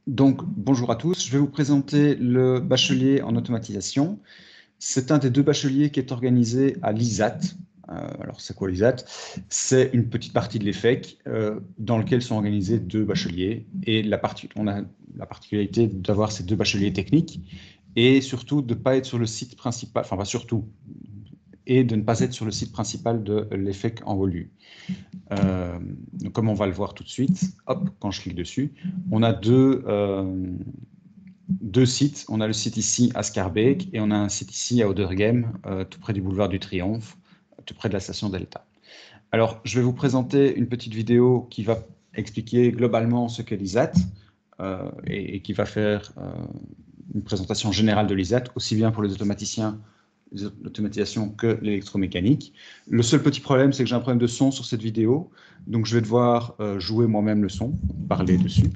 Donc, bonjour à tous. Je vais vous présenter le bachelier en automatisation. C'est un des deux bacheliers qui est organisé à l'ISAT. Alors, c'est quoi l'ISAT? C'est une petite partie de l'EFEC dans lequel sont organisés deux bacheliers. Et on a la particularité d'avoir ces deux bacheliers techniques et surtout de ne pas être sur le site principal, enfin pas surtout, et de ne pas être sur le site principal de l'EFEC en Wolu. Comme on va le voir tout de suite, hop, quand je clique dessus, on a deux sites. On a le site ici à Schaerbeek et on a un site ici à Oderghem, tout près du boulevard du Triomphe, tout près de la station Delta. Alors, je vais vous présenter une petite vidéo qui va expliquer globalement ce qu'est l'ISAT et qui va faire une présentation générale de l'ISAT, aussi bien pour les automaticiens, l'automatisation que l'électromécanique. Le seul petit problème, c'est que j'ai un problème de son sur cette vidéo, donc je vais devoir jouer moi-même le son, parler dessus.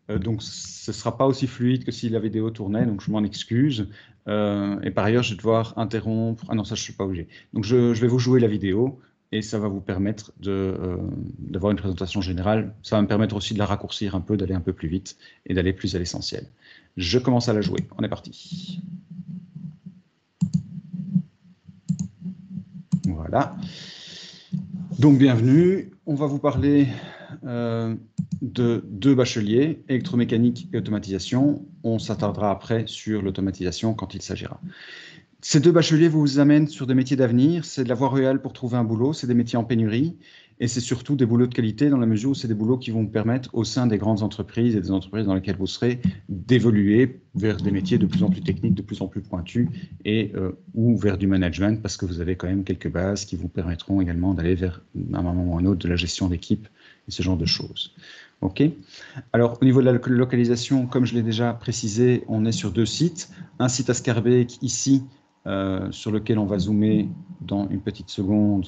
Donc ce ne sera pas aussi fluide que si la vidéo tournait, donc je m'en excuse. Et par ailleurs, je vais devoir interrompre. Ah non, ça je ne suis pas obligé. Donc je vais vous jouer la vidéo et ça va vous permettre d'avoir une présentation générale. Ça va me permettre aussi de la raccourcir un peu, d'aller un peu plus vite et d'aller plus à l'essentiel. Je commence à la jouer. On est parti. Voilà. Donc, bienvenue. On va vous parler de deux bacheliers, électromécanique et automatisation. On s'attardera après sur l'automatisation quand il s'agira. Ces deux bacheliers vous amènent sur des métiers d'avenir. C'est de la voie royale pour trouver un boulot. C'est des métiers en pénurie. Et c'est surtout des boulots de qualité dans la mesure où c'est des boulots qui vont vous permettre, au sein des grandes entreprises et des entreprises dans lesquelles vous serez, d'évoluer vers des métiers de plus en plus techniques, de plus en plus pointus, et ou vers du management, parce que vous avez quand même quelques bases qui vous permettront également d'aller vers, à un moment ou un autre, de la gestion d'équipe et ce genre de choses. OK. Alors, au niveau de la localisation, comme je l'ai déjà précisé, on est sur deux sites. Un site à Schaerbeek, ici, sur lequel on va zoomer dans une petite seconde.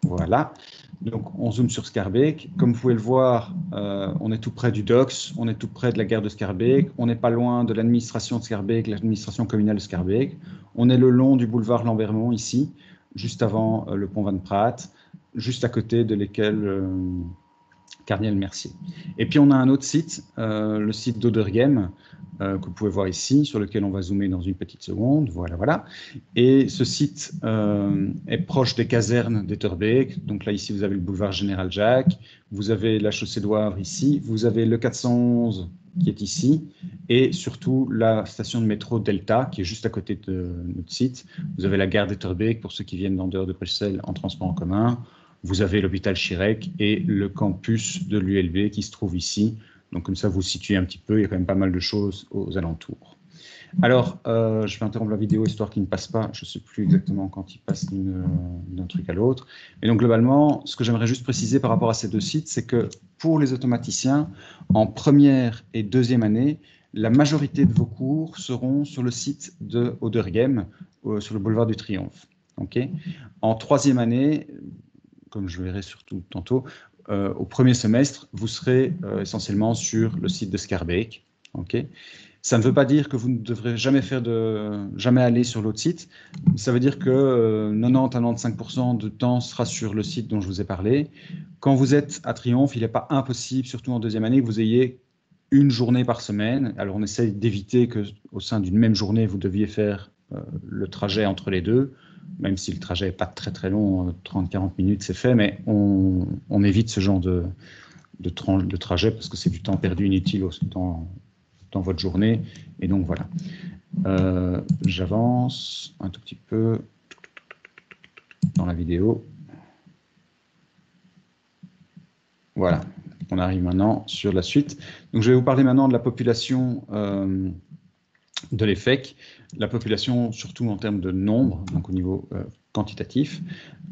Voilà, donc on zoome sur Schaerbeek. Comme vous pouvez le voir, on est tout près du docks, on est tout près de la gare de Schaerbeek, on n'est pas loin de l'administration de Schaerbeek, l'administration communale de Schaerbeek. On est le long du boulevard Lambermont ici, juste avant le pont Van Praat, juste à côté de l'école Carniel-Mercier. Et puis on a un autre site, le site d'Oderghem, que vous pouvez voir ici, sur lequel on va zoomer dans une petite seconde. Voilà, voilà. Et ce site est proche des casernes d'Etterbeek. Donc là, ici, vous avez le boulevard Général Jacques, vous avez la chaussée d'Ouavre ici, vous avez le 411 qui est ici, et surtout la station de métro Delta, qui est juste à côté de notre site. Vous avez la gare d'Etterbeek, pour ceux qui viennent d'en dehors de Bruxelles en transport en commun. Vous avez l'hôpital Chirec et le campus de l'ULB qui se trouve ici. Donc comme ça, vous situez un petit peu, il y a quand même pas mal de choses aux alentours. Alors, je vais interrompre la vidéo histoire qu'il ne passe pas. Je ne sais plus exactement quand il passe d'un truc à l'autre. Mais donc globalement, ce que j'aimerais juste préciser par rapport à ces deux sites, c'est que pour les automaticiens, en première et deuxième année, la majorité de vos cours seront sur le site de Oderghem, sur le boulevard du Triomphe. Okay. En troisième année, comme je verrai surtout tantôt, au premier semestre, vous serez essentiellement sur le site de Schaerbeek. Okay. Ça ne veut pas dire que vous ne devrez jamais aller sur l'autre site. Ça veut dire que 90 à 95% de temps sera sur le site dont je vous ai parlé. Quand vous êtes à Triomphe, il n'est pas impossible, surtout en deuxième année, que vous ayez une journée par semaine. Alors on essaye d'éviter qu'au sein d'une même journée, vous deviez faire le trajet entre les deux, même si le trajet n'est pas très très long, 30-40 minutes c'est fait, mais on évite ce genre de trajet parce que c'est du temps perdu inutile dans votre journée. Et donc voilà. J'avance un tout petit peu dans la vidéo. Voilà. On arrive maintenant sur la suite. Donc je vais vous parler maintenant de la population de l'EFEC. La population, surtout en termes de nombre, donc au niveau quantitatif.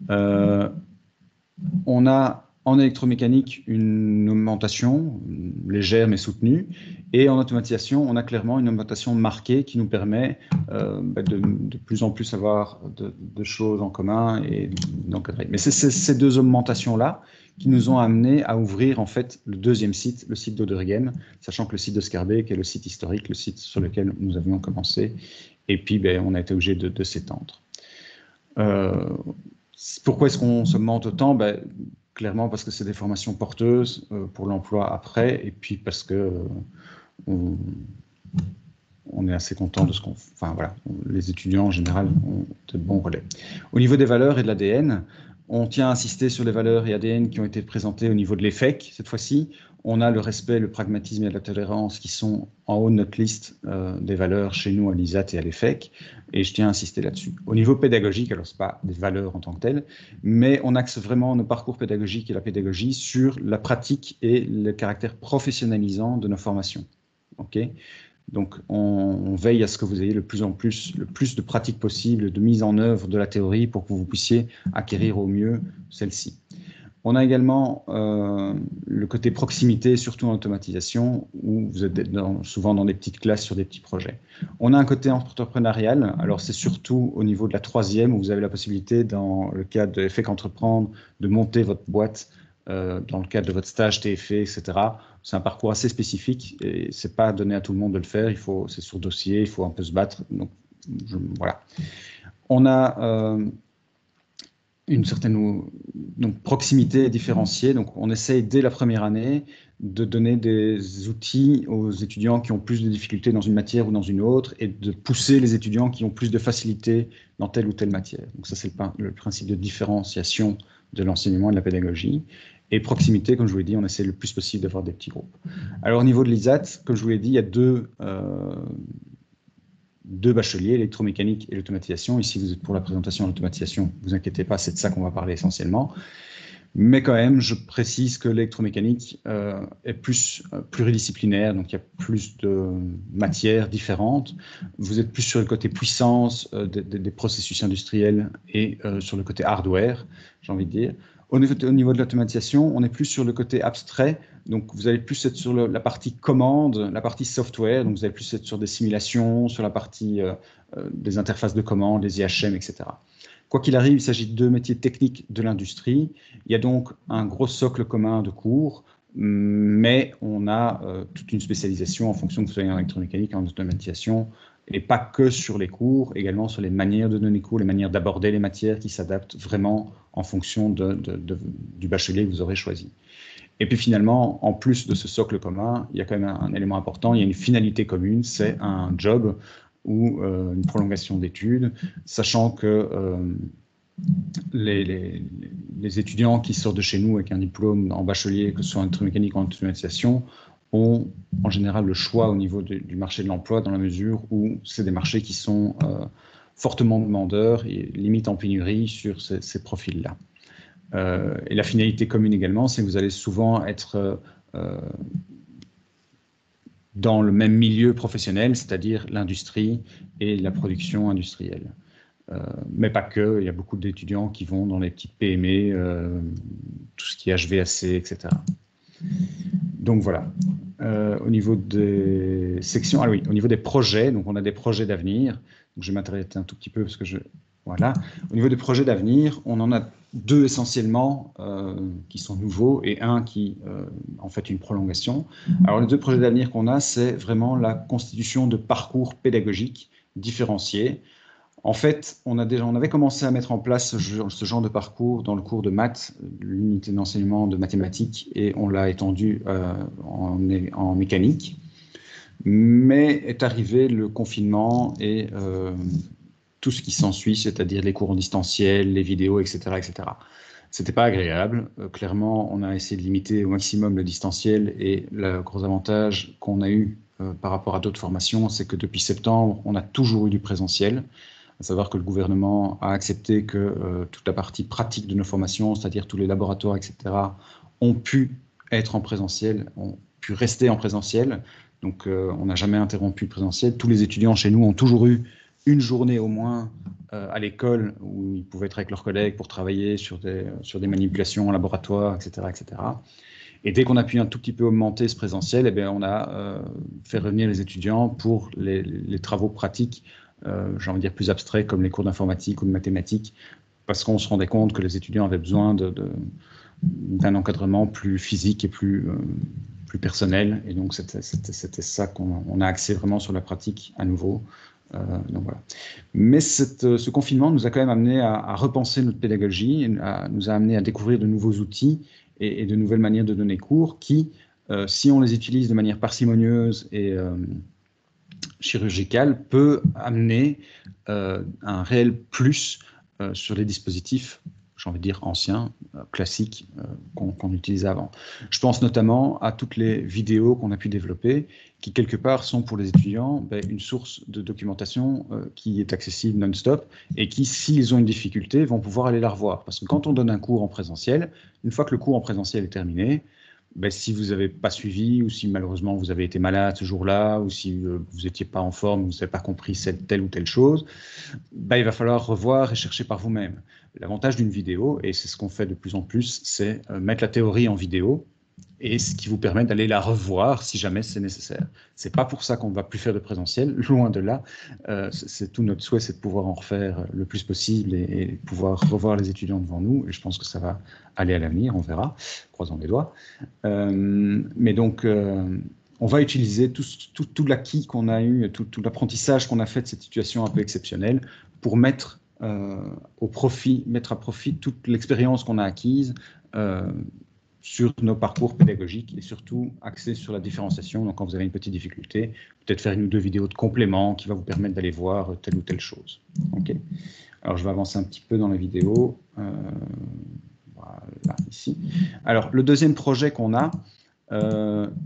On a en électromécanique une augmentation légère mais soutenue, et en automatisation, on a clairement une augmentation marquée qui nous permet de plus en plus avoir de choses en commun et d'encadrer. Mais c'est ces deux augmentations-là qui nous ont amené à ouvrir en fait le deuxième site, le site d'Oderghem, sachant que le site de Schaerbeek est le site historique, le site sur lequel nous avions commencé, et puis on a été obligé de s'étendre. Pourquoi est-ce qu'on se mente autant? clairement parce que c'est des formations porteuses pour l'emploi après, et puis parce que on est assez content de ce qu'on... Enfin voilà, les étudiants en général ont de bons relais. Au niveau des valeurs et de l'ADN, on tient à insister sur les valeurs et ADN qui ont été présentées au niveau de l'EFEC cette fois-ci. On a le respect, le pragmatisme et la tolérance qui sont en haut de notre liste des valeurs chez nous à l'ISAT et à l'EFEC, et je tiens à insister là-dessus. Au niveau pédagogique, alors ce n'est pas des valeurs en tant que telles, mais on axe vraiment nos parcours pédagogiques et la pédagogie sur la pratique et le caractère professionnalisant de nos formations. Okay, donc, on veille à ce que vous ayez le plus de pratiques possibles, de mise en œuvre de la théorie pour que vous puissiez acquérir au mieux celle-ci. On a également le côté proximité, surtout en automatisation, où vous êtes souvent dans des petites classes sur des petits projets. On a un côté entrepreneurial, alors c'est surtout au niveau de la 3e, où vous avez la possibilité, dans le cadre de EFEC Entreprendre, de monter votre boîte dans le cadre de votre stage TFE, etc. C'est un parcours assez spécifique et c'est pas donné à tout le monde de le faire. C'est sur dossier, il faut un peu se battre. Donc, voilà. On a une certaine proximité différenciée. Donc, on essaye dès la première année de donner des outils aux étudiants qui ont plus de difficultés dans une matière ou dans une autre et de pousser les étudiants qui ont plus de facilité dans telle ou telle matière. Donc, ça, c'est le principe de différenciation de l'enseignement et de la pédagogie. Et proximité, comme je vous l'ai dit, on essaie le plus possible d'avoir des petits groupes. Alors, au niveau de l'ISAT, comme je vous l'ai dit, il y a deux bacheliers, l'électromécanique et l'automatisation. Ici, vous êtes pour la présentation de l'automatisation. Ne vous inquiétez pas, c'est de ça qu'on va parler essentiellement. Mais quand même, je précise que l'électromécanique est plus pluridisciplinaire, donc il y a plus de matières différentes. Vous êtes plus sur le côté puissance des processus industriels et sur le côté hardware, j'ai envie de dire. Au niveau de l'automatisation, on est plus sur le côté abstrait, donc vous allez plus être sur la partie commande, la partie software, donc vous allez plus être sur des simulations, sur la partie des interfaces de commande, les IHM, etc. Quoi qu'il arrive, il s'agit de deux métiers techniques de l'industrie. Il y a donc un gros socle commun de cours, mais on a toute une spécialisation en fonction que vous soyez en électromécanique, en automatisation, et pas que sur les cours, également sur les manières de donner cours, les manières d'aborder les matières qui s'adaptent vraiment en fonction du bachelier que vous aurez choisi. Et puis finalement, en plus de ce socle commun, il y a quand même un élément important, il y a une finalité commune, c'est un job ou une prolongation d'études, sachant que les étudiants qui sortent de chez nous avec un diplôme en bachelier, que ce soit en électromécanique ou en automatisation, ont en général le choix au niveau du marché de l'emploi, dans la mesure où c'est des marchés qui sont fortement demandeurs et limite en pénurie sur ces profils-là. Et la finalité commune également, c'est que vous allez souvent être dans le même milieu professionnel, c'est-à-dire l'industrie et la production industrielle. Mais pas que, il y a beaucoup d'étudiants qui vont dans les petites PME, tout ce qui est HVAC, etc. Donc voilà. Au niveau des sections, ah oui, au niveau des projets, donc on a des projets d'avenir. Je vais m'arrêter un tout petit peu parce que voilà. Au niveau des projets d'avenir, on en a deux essentiellement qui sont nouveaux et un qui, en fait, une prolongation. Alors, les deux projets d'avenir qu'on a, c'est vraiment la constitution de parcours pédagogiques différenciés. En fait, on avait commencé à mettre en place ce genre de parcours dans le cours de maths, l'unité d'enseignement de mathématiques, et on l'a étendu en mécanique. Mais est arrivé le confinement et tout ce qui s'ensuit, c'est-à-dire les cours en distanciel, les vidéos, etc., etc. C'était pas agréable. Clairement, on a essayé de limiter au maximum le distanciel et le gros avantage qu'on a eu par rapport à d'autres formations, c'est que depuis septembre, on a toujours eu du présentiel. À savoir que le gouvernement a accepté que toute la partie pratique de nos formations, c'est-à-dire tous les laboratoires, etc., ont pu être en présentiel, ont pu rester en présentiel. Donc, on n'a jamais interrompu le présentiel. Tous les étudiants chez nous ont toujours eu une journée au moins à l'école où ils pouvaient être avec leurs collègues pour travailler sur des manipulations en laboratoire, etc., etc. Et dès qu'on a pu un tout petit peu augmenter ce présentiel, eh bien, on a fait revenir les étudiants pour les travaux pratiques, j'ai envie de dire plus abstraits, comme les cours d'informatique ou de mathématiques, parce qu'on se rendait compte que les étudiants avaient besoin d'un encadrement plus physique et plus personnel. Et donc, c'était ça qu'on a axé vraiment sur la pratique à nouveau Donc voilà. Mais ce confinement nous a quand même amené à repenser notre pédagogie, nous a amené à découvrir de nouveaux outils et de nouvelles manières de donner cours qui, si on les utilise de manière parcimonieuse et chirurgicale, peut amener un réel plus sur les dispositifs, j'ai envie de dire anciens, classiques, qu'on utilisait avant. Je pense notamment à toutes les vidéos qu'on a pu développer, qui quelque part sont pour les étudiants une source de documentation qui est accessible non-stop et qui, s'ils ont une difficulté, vont pouvoir aller la revoir. Parce que quand on donne un cours en présentiel, une fois que le cours en présentiel est terminé, si vous n'avez pas suivi, ou si malheureusement vous avez été malade ce jour-là, ou si vous n'étiez pas en forme, vous n'avez pas compris telle ou telle chose, il va falloir revoir et chercher par vous-même. L'avantage d'une vidéo, et c'est ce qu'on fait de plus en plus, c'est mettre la théorie en vidéo, et ce qui vous permet d'aller la revoir si jamais c'est nécessaire. C'est pas pour ça qu'on ne va plus faire de présentiel, loin de là. C'est tout notre souhait, c'est de pouvoir en refaire le plus possible et pouvoir revoir les étudiants devant nous. Et je pense que ça va aller à l'avenir, on verra, croisons les doigts. Mais donc, on va utiliser tout l'acquis qu'on a eu, tout l'apprentissage qu'on a fait de cette situation un peu exceptionnelle pour mettre à profit toute l'expérience qu'on a acquise sur nos parcours pédagogiques et surtout axé sur la différenciation. Donc, quand vous avez une petite difficulté, peut-être faire une ou deux vidéos de complément qui va vous permettre d'aller voir telle ou telle chose. Okay. Alors, je vais avancer un petit peu dans la vidéo. Voilà, ici. Alors, le deuxième projet qu'on a,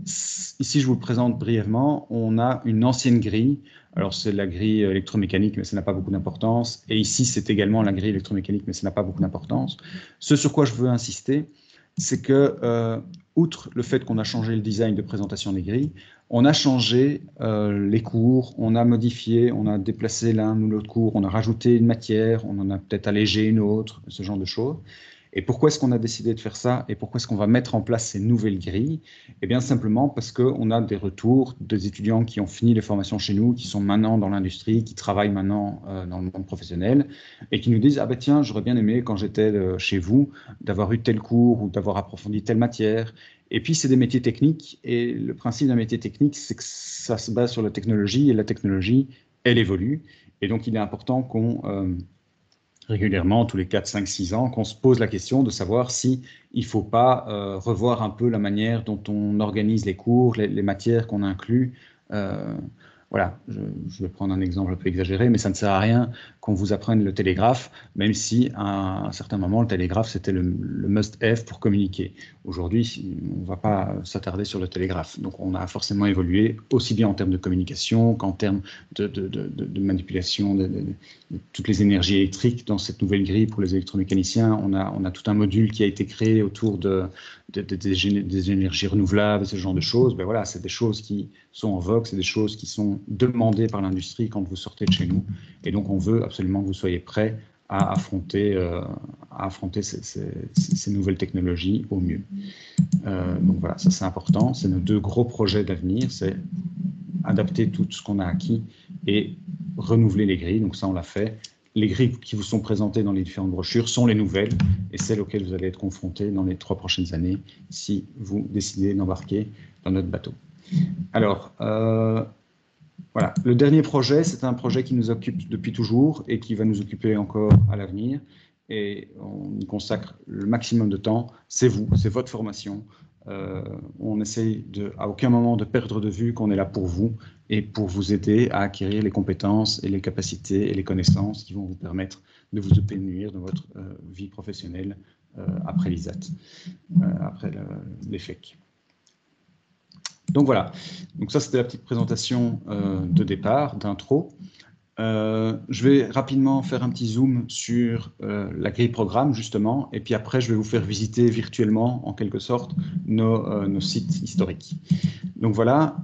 ici, je vous le présente brièvement. On a une ancienne grille. Alors, c'est la grille électromécanique, mais ça n'a pas beaucoup d'importance. Et ici, c'est également la grille électromécanique, mais ça n'a pas beaucoup d'importance. Ce sur quoi je veux insister, c'est que, outre le fait qu'on a changé le design de présentation des grilles, on a changé les cours, on a modifié, on a déplacé l'un ou l'autre cours, on a rajouté une matière, on en a peut-être allégé une autre, ce genre de choses. Et pourquoi est-ce qu'on a décidé de faire ça et pourquoi est-ce qu'on va mettre en place ces nouvelles grilles? Eh bien, simplement parce qu'on a des retours des étudiants qui ont fini les formations chez nous, qui sont maintenant dans l'industrie, qui travaillent maintenant dans le monde professionnel et qui nous disent « Ah ben tiens, j'aurais bien aimé quand j'étais chez vous d'avoir eu tel cours ou d'avoir approfondi telle matière. » Et puis, c'est des métiers techniques et le principe d'un métier technique, c'est que ça se base sur la technologie et la technologie, elle évolue. Et donc, il est important qu'on régulièrement, tous les 4, 5, 6 ans, qu'on se pose la question de savoir si il ne faut pas revoir un peu la manière dont on organise les cours, les matières qu'on inclut. Voilà, je vais prendre un exemple un peu exagéré, mais ça ne sert à rien qu'on vous apprenne le télégraphe, même si à un certain moment, le télégraphe, c'était le must-have pour communiquer. Aujourd'hui, on ne va pas s'attarder sur le télégraphe. Donc, on a forcément évolué, aussi bien en termes de communication qu'en termes de manipulation de toutes les énergies électriques. Dans cette nouvelle grille pour les électromécaniciens, on a tout un module qui a été créé autour des énergies renouvelables, ce genre de choses. Ben voilà, c'est des choses qui sont en vogue, c'est des choses qui sont demandées par l'industrie quand vous sortez de chez nous. Et donc, on veut absolument que vous soyez prêts à affronter ces nouvelles technologies au mieux. Donc voilà, ça c'est important. C'est nos deux gros projets d'avenir, c'est adapter tout ce qu'on a acquis et renouveler les grilles. Donc ça, on l'a fait. Les grilles qui vous sont présentées dans les différentes brochures sont les nouvelles et celles auxquelles vous allez être confrontés dans les 3 prochaines années si vous décidez d'embarquer dans notre bateau. Alors, voilà. Le dernier projet, c'est un projet qui nous occupe depuis toujours et qui va nous occuper encore à l'avenir. Et on y consacre le maximum de temps. C'est vous, c'est votre formation. On essaye à aucun moment de perdre de vue qu'on est là pour vous et pour vous aider à acquérir les compétences et les capacités et les connaissances qui vont vous permettre de vous épanouir dans votre vie professionnelle après l'ISAT, après l'EFEC. Donc voilà, donc ça c'était la petite présentation de départ, d'intro. Je vais rapidement faire un petit zoom sur la grille programme justement, et puis après je vais vous faire visiter virtuellement en quelque sorte nos sites historiques. Donc voilà,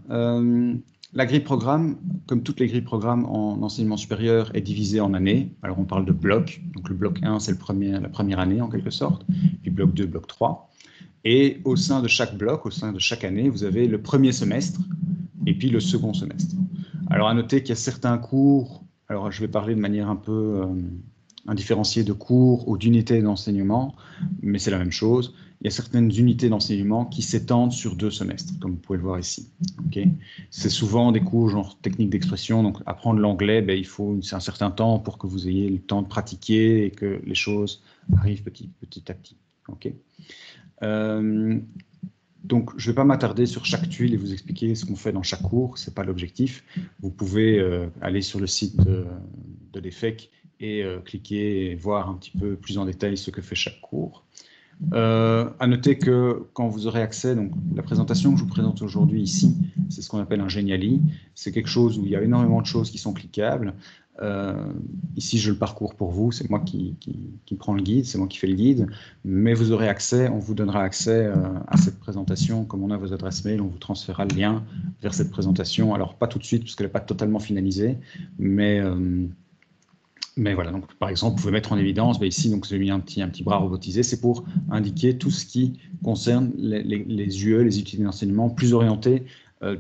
la grille programme, comme toutes les grilles programme en enseignement supérieur, est divisée en années. Alors on parle de blocs, donc le bloc 1 c'est la première année en quelque sorte, puis bloc 2, bloc 3. Et au sein de chaque bloc, au sein de chaque année, vous avez le premier semestre et puis le second semestre. Alors, à noter qu'il y a certains cours, alors je vais parler de manière un peu indifférenciée de cours ou d'unités d'enseignement, mais c'est la même chose. il y a certaines unités d'enseignement qui s'étendent sur 2 semestres, comme vous pouvez le voir ici. Okay, c'est souvent des cours genre technique d'expression, donc apprendre l'anglais, ben, il faut un certain temps pour que vous ayez le temps de pratiquer et que les choses arrivent petit à petit. Okay. Donc, je ne vais pas m'attarder sur chaque tuile et vous expliquer ce qu'on fait dans chaque cours, ce n'est pas l'objectif. Vous pouvez aller sur le site de l'EFEC et cliquer et voir un petit peu plus en détail ce que fait chaque cours. À noter que quand vous aurez accès, donc la présentation que je vous présente aujourd'hui ici, c'est ce qu'on appelle un Geniali. C'est quelque chose où il y a énormément de choses qui sont cliquables. Ici, je le parcours pour vous, c'est moi qui prends le guide, c'est moi qui fais le guide, mais vous aurez accès, on vous donnera accès à cette présentation, comme on a vos adresses mail, on vous transférera le lien vers cette présentation. Alors, pas tout de suite, parce qu'elle n'est pas totalement finalisée, mais voilà, donc par exemple, vous pouvez mettre en évidence, ici, donc j'ai mis un petit bras robotisé, c'est pour indiquer tout ce qui concerne les UE, les unités d'enseignement plus orientés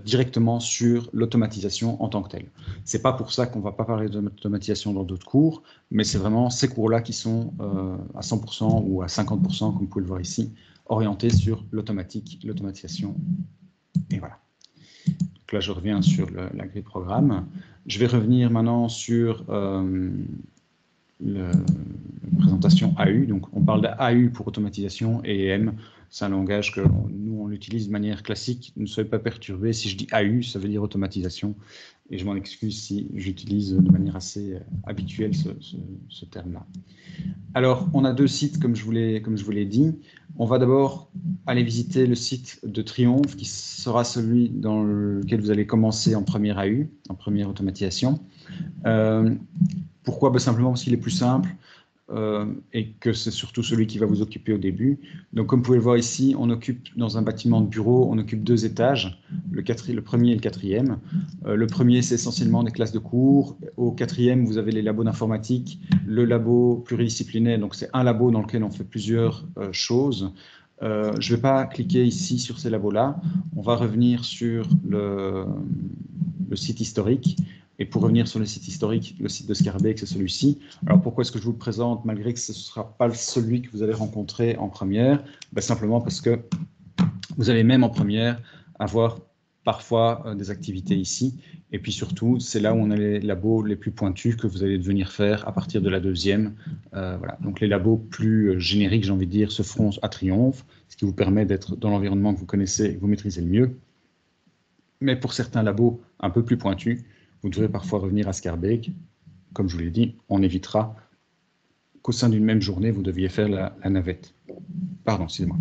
directement sur l'automatisation en tant que telle. C'est pas pour ça qu'on va pas parler d'automatisation dans d'autres cours, mais c'est vraiment ces cours-là qui sont à 100% ou à 50%, comme vous pouvez le voir ici, orientés sur l'automatique, l'automatisation, et voilà. Donc là, je reviens sur la grille de programme. Je vais revenir maintenant sur la présentation AU. Donc, on parle d'AU pour automatisation et EM. C'est un langage que nous, on utilise de manière classique. Ne soyez pas perturbés. Si je dis AU, ça veut dire automatisation. Et je m'en excuse si j'utilise de manière assez habituelle ce terme-là. Alors, on a 2 sites, comme je vous l'ai dit. On va d'abord aller visiter le site de Triomphe, qui sera celui dans lequel vous allez commencer en première AU, en première automatisation. Pourquoi? Simplement parce qu'il est plus simple et que c'est surtout celui qui va vous occuper au début. Donc, comme vous pouvez le voir ici, on occupe dans un bâtiment de bureau, on occupe 2 étages, le premier et le quatrième. Le premier, c'est essentiellement des classes de cours. Au quatrième, vous avez les labos d'informatique, le labo pluridisciplinaire, donc c'est un labo dans lequel on fait plusieurs choses. Je ne vais pas cliquer ici sur ces labos-là. On va revenir sur le site historique. Et pour revenir sur le site historique, le site de Scarbeck, c'est celui-ci. Alors pourquoi est-ce que je vous le présente malgré que ce ne sera pas celui que vous allez rencontrer en première? Simplement parce que vous allez même en première avoir parfois des activités ici. Et puis surtout, c'est là où on a les labos les plus pointus que vous allez devenir faire à partir de la deuxième. Voilà. Donc les labos plus génériques, j'ai envie de dire, se feront à Triomphe, ce qui vous permet d'être dans l'environnement que vous connaissez et que vous maîtrisez le mieux. Mais pour certains labos un peu plus pointus, vous devrez parfois revenir à Scarbeck. Comme je vous l'ai dit, on évitera qu'au sein d'une même journée, vous deviez faire la navette. Pardon, excusez-moi.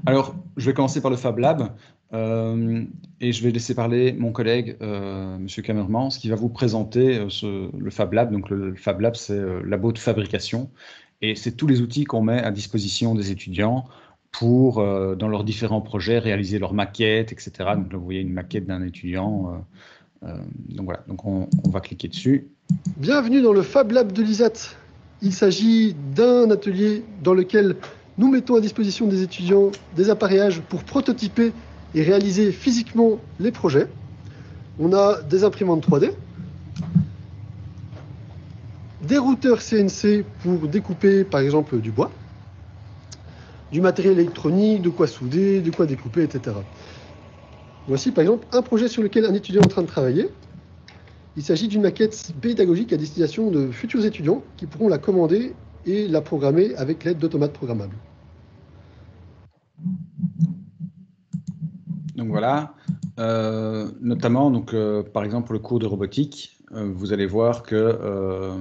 Alors, je vais commencer par le Fab Lab et je vais laisser parler mon collègue, M. Kammermans, qui va vous présenter le Fab Lab. Donc, le Fab Lab, c'est labo de fabrication et c'est tous les outils qu'on met à disposition des étudiants pour, dans leurs différents projets, réaliser leurs maquettes, etc. Donc là, vous voyez une maquette d'un étudiant. Donc voilà, donc on va cliquer dessus. Bienvenue dans le Fab Lab de l'ISAT. Il s'agit d'un atelier dans lequel nous mettons à disposition des étudiants des appareillages pour prototyper et réaliser physiquement les projets. On a des imprimantes 3D, des routeurs CNC pour découper par exemple du bois, du matériel électronique, de quoi souder, de quoi découper, etc. Voici par exemple un projet sur lequel un étudiant est en train de travailler. Il s'agit d'une maquette pédagogique à destination de futurs étudiants qui pourront la commander et la programmer avec l'aide d'automates programmables. Donc voilà, notamment donc, par exemple pour le cours de robotique, vous allez voir que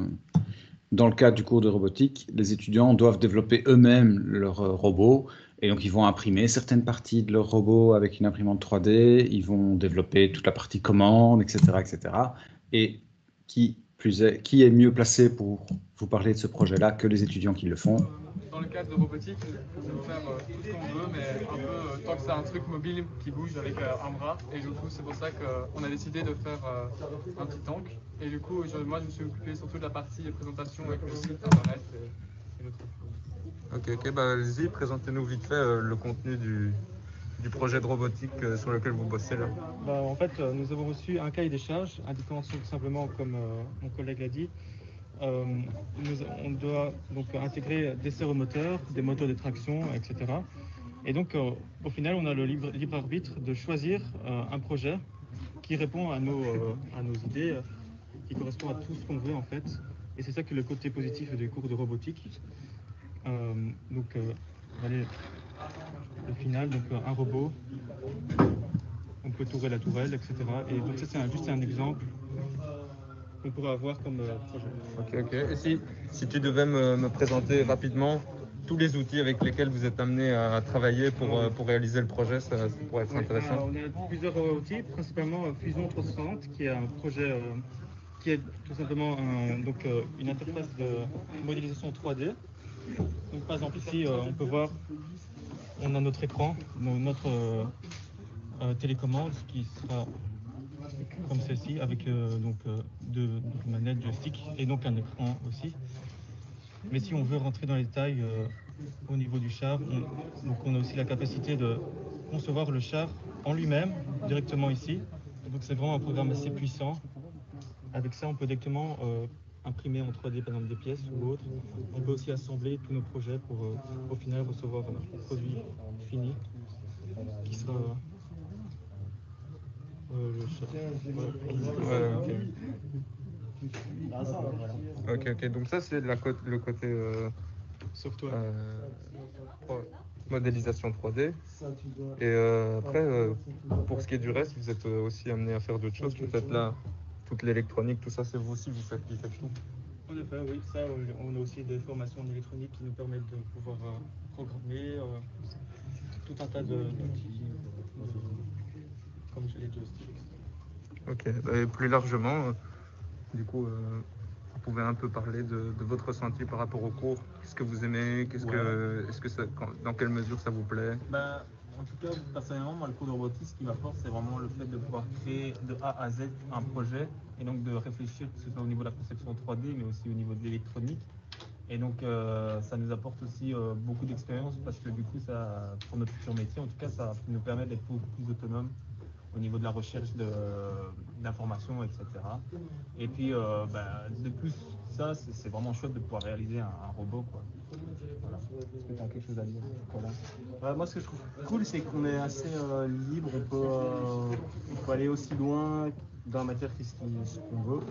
dans le cadre du cours de robotique, les étudiants doivent développer eux-mêmes leur robot et donc ils vont imprimer certaines parties de leur robot avec une imprimante 3D, ils vont développer toute la partie commande, etc. etc. Et qui est mieux placé pour vous parler de ce projet-là que les étudiants qui le font? Dans le cadre de robotique, on peut faire tout ce qu'on veut, mais un peu tant que c'est un truc mobile qui bouge avec un bras. Et du coup, c'est pour ça qu'on a décidé de faire un petit tank. Et du coup, moi, je me suis occupé surtout de la partie présentation avec le site internet et d'autres choses. Ok, allez-y, présentez-nous vite fait le contenu du projet de robotique sur lequel vous bossez là. En fait, nous avons reçu un cahier des charges indiquant tout simplement, comme mon collègue l'a dit, on doit donc intégrer des séromoteurs, des moteurs de traction, etc. Et donc, au final, on a le libre arbitre de choisir un projet qui répond à nos idées, qui correspond à tout ce qu'on veut en fait. Et c'est ça que le côté positif des cours de robotique. Allez, le final, donc un robot, on peut tourer la tourelle, etc. Et donc ça, c'est juste un exemple qu'on pourrait avoir comme projet. Ok. Et si tu devais me présenter rapidement tous les outils avec lesquels vous êtes amené à travailler pour réaliser le projet, ça pourrait être intéressant. On a plusieurs outils, principalement Fusion 360, qui est un projet qui est tout simplement une interface de modélisation 3D. Donc, par exemple, ici, on peut voir, on a notre écran, notre télécommande qui sera comme celle-ci, avec deux manettes joystick et donc un écran aussi. Mais si on veut rentrer dans les détails au niveau du char, on a aussi la capacité de concevoir le char en lui-même, directement ici. Et donc c'est vraiment un programme assez puissant. Avec ça, on peut directement imprimer en 3D, par exemple, des pièces ou autres. On peut aussi assembler tous nos projets pour au final recevoir un produit fini qui sera le char. Ok. Donc ça, c'est le côté software. Modélisation 3D. Et après, pour ce qui est du reste, vous êtes aussi amené à faire d'autres choses. Peut-être là, toute l'électronique, tout ça, c'est vous aussi, vous faites tout. En effet, oui. Ça, on a aussi des formations en électronique qui nous permettent de pouvoir programmer tout un tas d'outils, comme les joysticks. Ok. Et plus largement, du coup, vous pouvez un peu parler de votre ressenti par rapport au cours. Qu'est-ce que vous aimez? Dans quelle mesure ça vous plaît? En tout cas, personnellement, moi, le cours de robotique, ce qui m'apporte, c'est vraiment le fait de pouvoir créer de A à Z un projet et donc de réfléchir, que ce soit au niveau de la conception 3D, mais aussi au niveau de l'électronique. Et donc, ça nous apporte aussi beaucoup d'expérience parce que du coup, pour notre futur métier, en tout cas, ça nous permet d'être beaucoup plus autonome au niveau de la recherche d'informations, etc. Et puis, de plus, ça, c'est vraiment chouette de pouvoir réaliser un robot, quoi. Voilà. Est-ce que tu as quelque chose à dire? Voilà. Moi, ce que je trouve cool, c'est qu'on est assez libre. On peut aller aussi loin dans la matière que ce qu'on veut.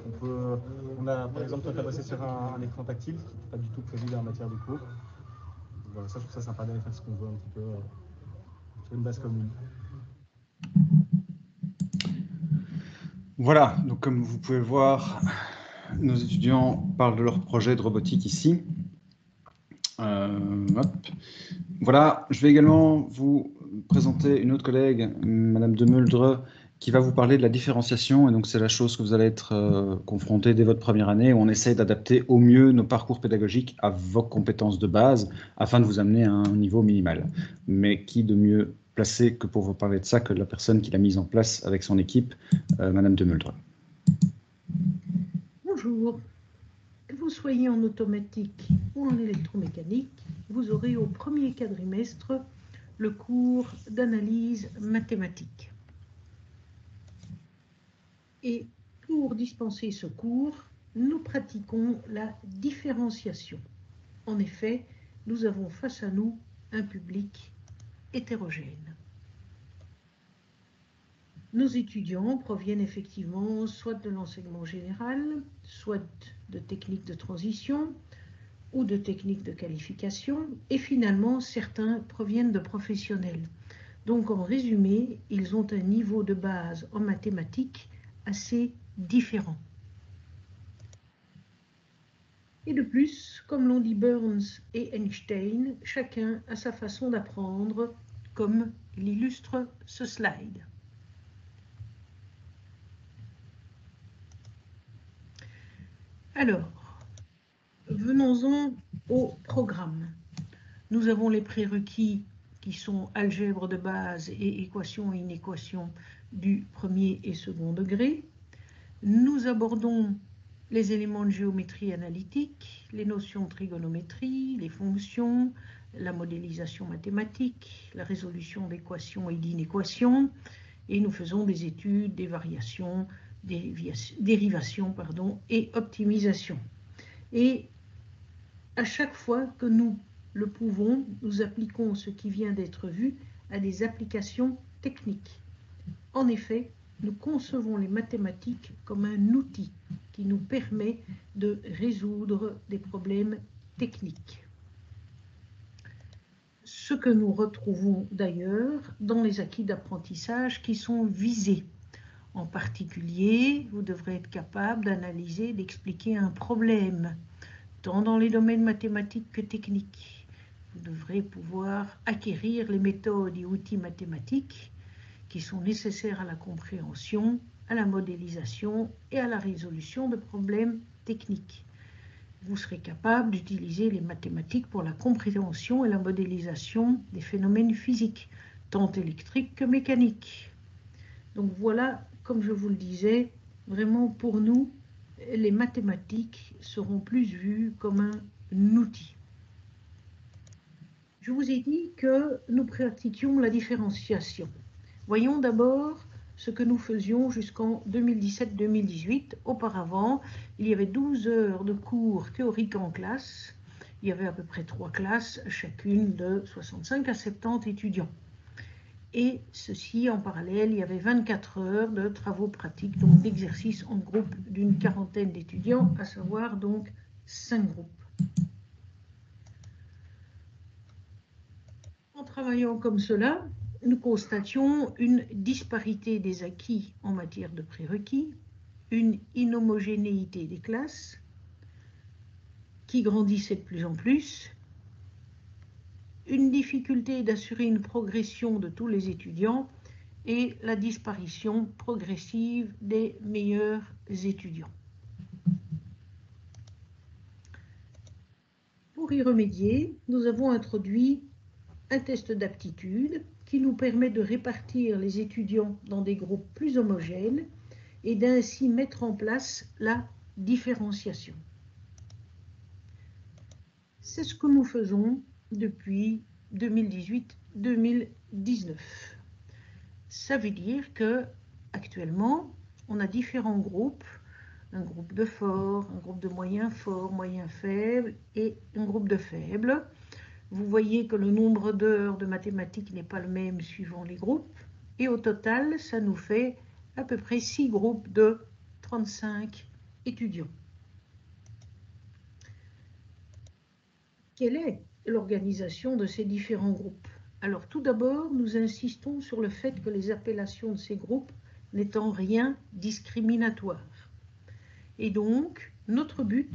Par exemple, toi, tu as bossé sur un écran tactile, qui n'est pas du tout prévu dans la matière du cours. Voilà, ça, je trouve ça sympa d'aller faire ce qu'on veut un petit peu sur une base commune. Voilà, donc comme vous pouvez voir, nos étudiants parlent de leur projet de robotique ici. Voilà, je vais également vous présenter une autre collègue, Madame Demuldre, qui va vous parler de la différenciation. Et donc, c'est la chose que vous allez être confronté dès votre première année, où on essaie d'adapter au mieux nos parcours pédagogiques à vos compétences de base, afin de vous amener à un niveau minimal. Mais qui de mieux placé que pour vous parler de ça que la personne qui l'a mise en place avec son équipe, Madame Demuldre. Bonjour. Que vous soyez en automatique ou en électromécanique, vous aurez au premier quadrimestre le cours d'analyse mathématique. Et pour dispenser ce cours, nous pratiquons la différenciation. En effet, nous avons face à nous un public hétérogène. Nos étudiants proviennent effectivement soit de l'enseignement général, soit de techniques de transition ou de techniques de qualification, et finalement certains proviennent de professionnels. Donc en résumé, ils ont un niveau de base en mathématiques assez différent. Et de plus, comme l'ont dit Burns et Einstein, chacun a sa façon d'apprendre, comme l'illustre ce slide. Alors, venons-en au programme. Nous avons les prérequis qui sont algèbre de base et équations et inéquations du premier et second degré. Nous abordons les éléments de géométrie analytique, les notions de trigonométrie, les fonctions, la modélisation mathématique, la résolution d'équations et d'inéquations, et nous faisons des études des variations, dérivations et optimisation. Et à chaque fois que nous le pouvons, nous appliquons ce qui vient d'être vu à des applications techniques. En effet, nous concevons les mathématiques comme un outil qui nous permet de résoudre des problèmes techniques. Ce que nous retrouvons d'ailleurs dans les acquis d'apprentissage qui sont visés. En particulier, vous devrez être capable d'analyser et d'expliquer un problème, tant dans les domaines mathématiques que techniques. Vous devrez pouvoir acquérir les méthodes et outils mathématiques qui sont nécessaires à la compréhension, à la modélisation et à la résolution de problèmes techniques. Vous serez capable d'utiliser les mathématiques pour la compréhension et la modélisation des phénomènes physiques, tant électriques que mécaniques. Donc voilà, comme je vous le disais, vraiment pour nous, les mathématiques seront plus vues comme un outil. Je vous ai dit que nous pratiquions la différenciation. Voyons d'abord ce que nous faisions jusqu'en 2017-2018. Auparavant, il y avait 12 heures de cours théoriques en classe. Il y avait à peu près 3 classes, chacune de 65 à 70 étudiants. Et ceci, en parallèle, il y avait 24 heures de travaux pratiques, donc d'exercices en groupe d'une quarantaine d'étudiants, à savoir donc 5 groupes. En travaillant comme cela, nous constations une disparité des acquis en matière de prérequis, une inhomogénéité des classes qui grandissait de plus en plus, une difficulté d'assurer une progression de tous les étudiants et la disparition progressive des meilleurs étudiants. Pour y remédier, nous avons introduit un test d'aptitude qui nous permet de répartir les étudiants dans des groupes plus homogènes et d'ainsi mettre en place la différenciation. C'est ce que nous faisons depuis 2018-2019. Ça veut dire que actuellement, on a différents groupes, un groupe de forts, un groupe de moyens forts, moyens faibles et un groupe de faibles. Vous voyez que le nombre d'heures de mathématiques n'est pas le même suivant les groupes. Et au total, ça nous fait à peu près 6 groupes de 35 étudiants. Quelle est l'organisation de ces différents groupes? Alors tout d'abord, nous insistons sur le fait que les appellations de ces groupes n'est en rien discriminatoire. Et donc, notre but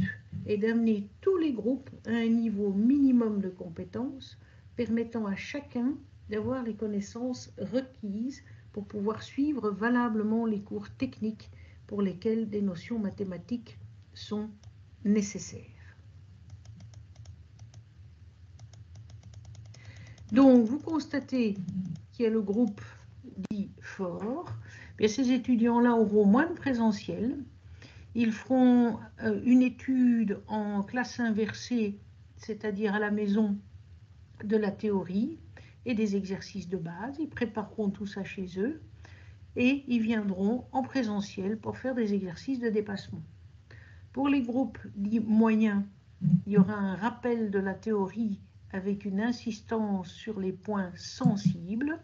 est d'amener tous les groupes à un niveau minimum de compétences permettant à chacun d'avoir les connaissances requises pour pouvoir suivre valablement les cours techniques pour lesquels des notions mathématiques sont nécessaires. Donc, vous constatez qu'il y a le groupe dit fort. Bien, ces étudiants-là auront moins de présentiel. Ils feront une étude en classe inversée, c'est-à-dire à la maison, de la théorie et des exercices de base. Ils prépareront tout ça chez eux et ils viendront en présentiel pour faire des exercices de dépassement. Pour les groupes dits moyens, il y aura un rappel de la théorie avec une insistance sur les points sensibles.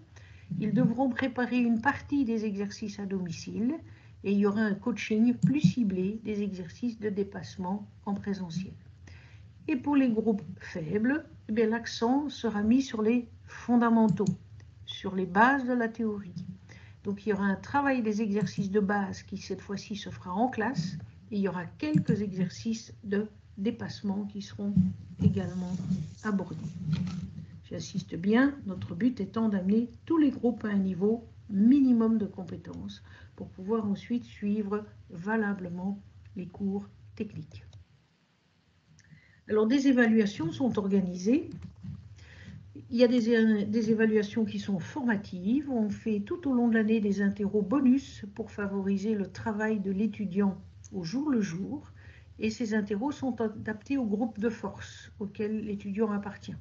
Ils devront préparer une partie des exercices à domicile et il y aura un coaching plus ciblé des exercices de dépassement en présentiel. Et pour les groupes faibles, l'accent sera mis sur les fondamentaux, sur les bases de la théorie. Donc il y aura un travail des exercices de base qui cette fois-ci se fera en classe et il y aura quelques exercices de dépassement qui seront également abordés. J'insiste bien, notre but étant d'amener tous les groupes à un niveau minimum de compétences pour pouvoir ensuite suivre valablement les cours techniques. Alors, des évaluations sont organisées. Il y a des évaluations qui sont formatives. On fait tout au long de l'année des interros bonus pour favoriser le travail de l'étudiant au jour le jour. Et ces interros sont adaptés au groupe de force auquel l'étudiant appartient.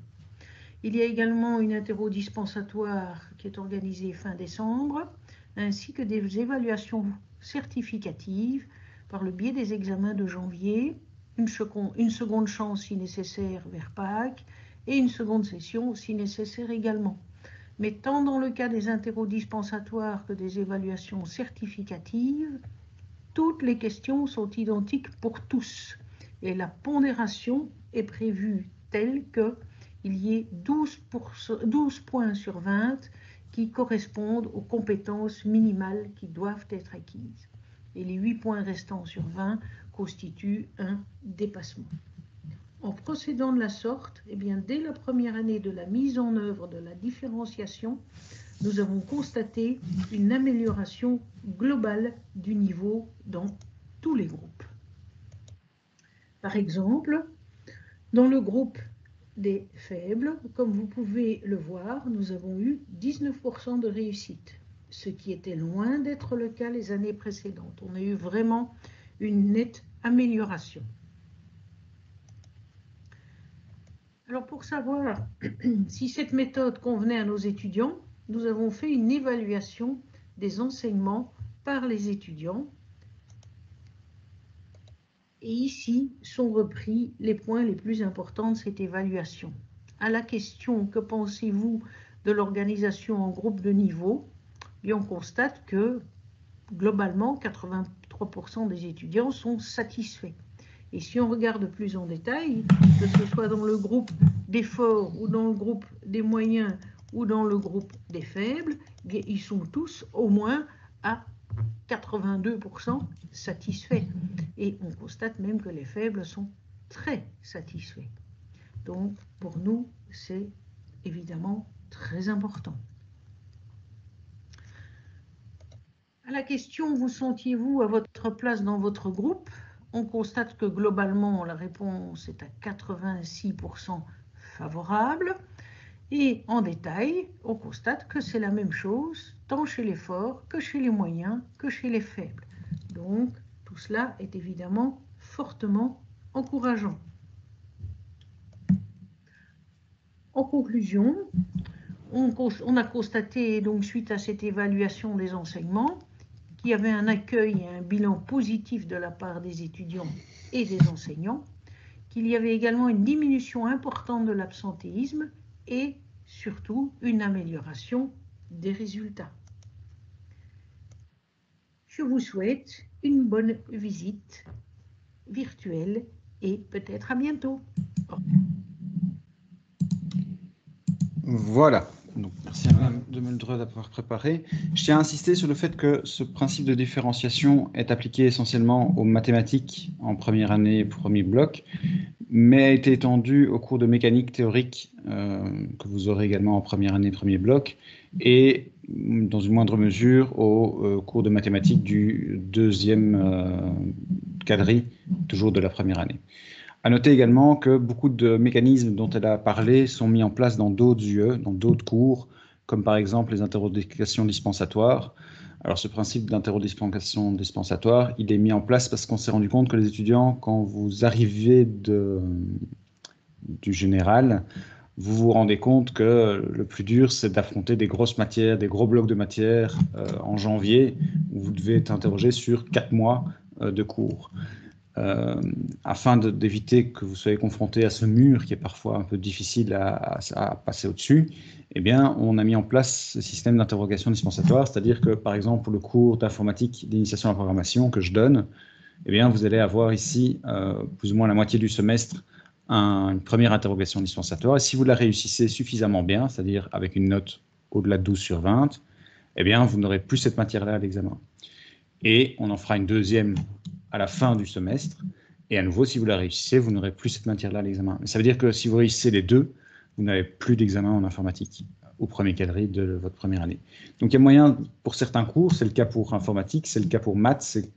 Il y a également une interro dispensatoire qui est organisée fin décembre, ainsi que des évaluations certificatives par le biais des examens de janvier une seconde chance si nécessaire vers Pâques et une seconde session si nécessaire également. Mais tant dans le cas des interros dispensatoires que des évaluations certificatives, toutes les questions sont identiques pour tous et la pondération est prévue telle qu'il y ait 12 points sur 20 qui correspondent aux compétences minimales qui doivent être acquises. Et les 8 points restants sur 20 constituent un dépassement. En procédant de la sorte, eh bien, dès la première année de la mise en œuvre de la différenciation, nous avons constaté une amélioration globale du niveau dans tous les groupes. Par exemple, dans le groupe des faibles, comme vous pouvez le voir, nous avons eu 19% de réussite, ce qui était loin d'être le cas les années précédentes. On a eu vraiment une nette amélioration. Alors pour savoir si cette méthode convenait à nos étudiants, nous avons fait une évaluation des enseignements par les étudiants. Et ici sont repris les points les plus importants de cette évaluation. À la question « Que pensez-vous de l'organisation en groupe de niveau ?» on constate que globalement 83% des étudiants sont satisfaits. Et si on regarde plus en détail, que ce soit dans le groupe des forts ou dans le groupe des moyens ou dans le groupe des faibles, ils sont tous au moins à 82% satisfaits. Et on constate même que les faibles sont très satisfaits. Donc, pour nous, c'est évidemment très important. À la question « Vous sentiez-vous à votre place dans votre groupe ?» on constate que globalement, la réponse est à 86% favorable. Et en détail, on constate que c'est la même chose, tant chez les forts que chez les moyens, que chez les faibles. Donc, tout cela est évidemment fortement encourageant. En conclusion, on a constaté, donc, suite à cette évaluation des enseignements, qu'il y avait un accueil et un bilan positif de la part des étudiants et des enseignants, qu'il y avait également une diminution importante de l'absentéisme et surtout une amélioration des résultats. Je vous souhaite une bonne visite virtuelle et peut-être à bientôt. Voilà. Donc, merci à Mme de Muldre d'avoir préparé. Je tiens à insister sur le fait que ce principe de différenciation est appliqué essentiellement aux mathématiques en première année, premier bloc, mais a été étendu aux cours de mécanique théorique que vous aurez également en première année, premier bloc, et dans une moindre mesure aux cours de mathématiques du deuxième quadri, toujours de la première année. À noter également que beaucoup de mécanismes dont elle a parlé sont mis en place dans d'autres UE, dans d'autres cours, comme par exemple les interrogations dispensatoires. Alors ce principe d'interrogation dispensatoire, il est mis en place parce qu'on s'est rendu compte que les étudiants, quand vous arrivez du général, vous vous rendez compte que le plus dur, c'est d'affronter des grosses matières, des gros blocs de matière en janvier, où vous devez être interrogé sur 4 mois de cours. Afin d'éviter que vous soyez confronté à ce mur qui est parfois un peu difficile à passer au-dessus, eh bien, on a mis en place ce système d'interrogation dispensatoire, c'est-à-dire que, par exemple, pour le cours d'informatique d'initiation à la programmation que je donne, eh bien, vous allez avoir ici, plus ou moins la moitié du semestre, une première interrogation dispensatoire. Et si vous la réussissez suffisamment bien, c'est-à-dire avec une note au-delà de 12 sur 20, eh bien, vous n'aurez plus cette matière-là à l'examen. Et on en fera une deuxième à la fin du semestre, et à nouveau, si vous la réussissez, vous n'aurez plus cette matière-là à l'examen. Mais ça veut dire que si vous réussissez les deux, vous n'avez plus d'examen en informatique au premier quadri de votre première année. Donc il y a moyen pour certains cours, c'est le cas pour informatique, c'est le cas pour maths, c'est le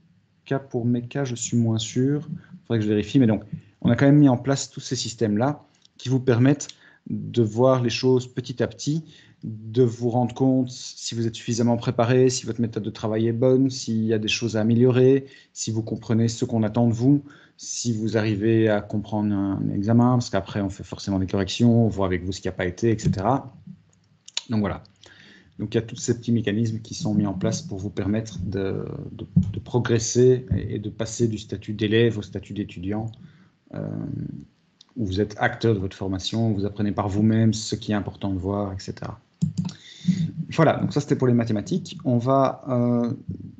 cas pour méca, je suis moins sûr, il faudrait que je vérifie, mais donc on a quand même mis en place tous ces systèmes-là qui vous permettent de voir les choses petit à petit, de vous rendre compte si vous êtes suffisamment préparé, si votre méthode de travail est bonne, s'il y a des choses à améliorer, si vous comprenez ce qu'on attend de vous, si vous arrivez à comprendre un examen, parce qu'après on fait forcément des corrections, on voit avec vous ce qui n'a pas été, etc. Donc voilà. Donc il y a tous ces petits mécanismes qui sont mis en place pour vous permettre de progresser et de passer du statut d'élève au statut d'étudiant où vous êtes acteur de votre formation, vous apprenez par vous-même ce qui est important de voir, etc. Voilà, donc ça c'était pour les mathématiques. On va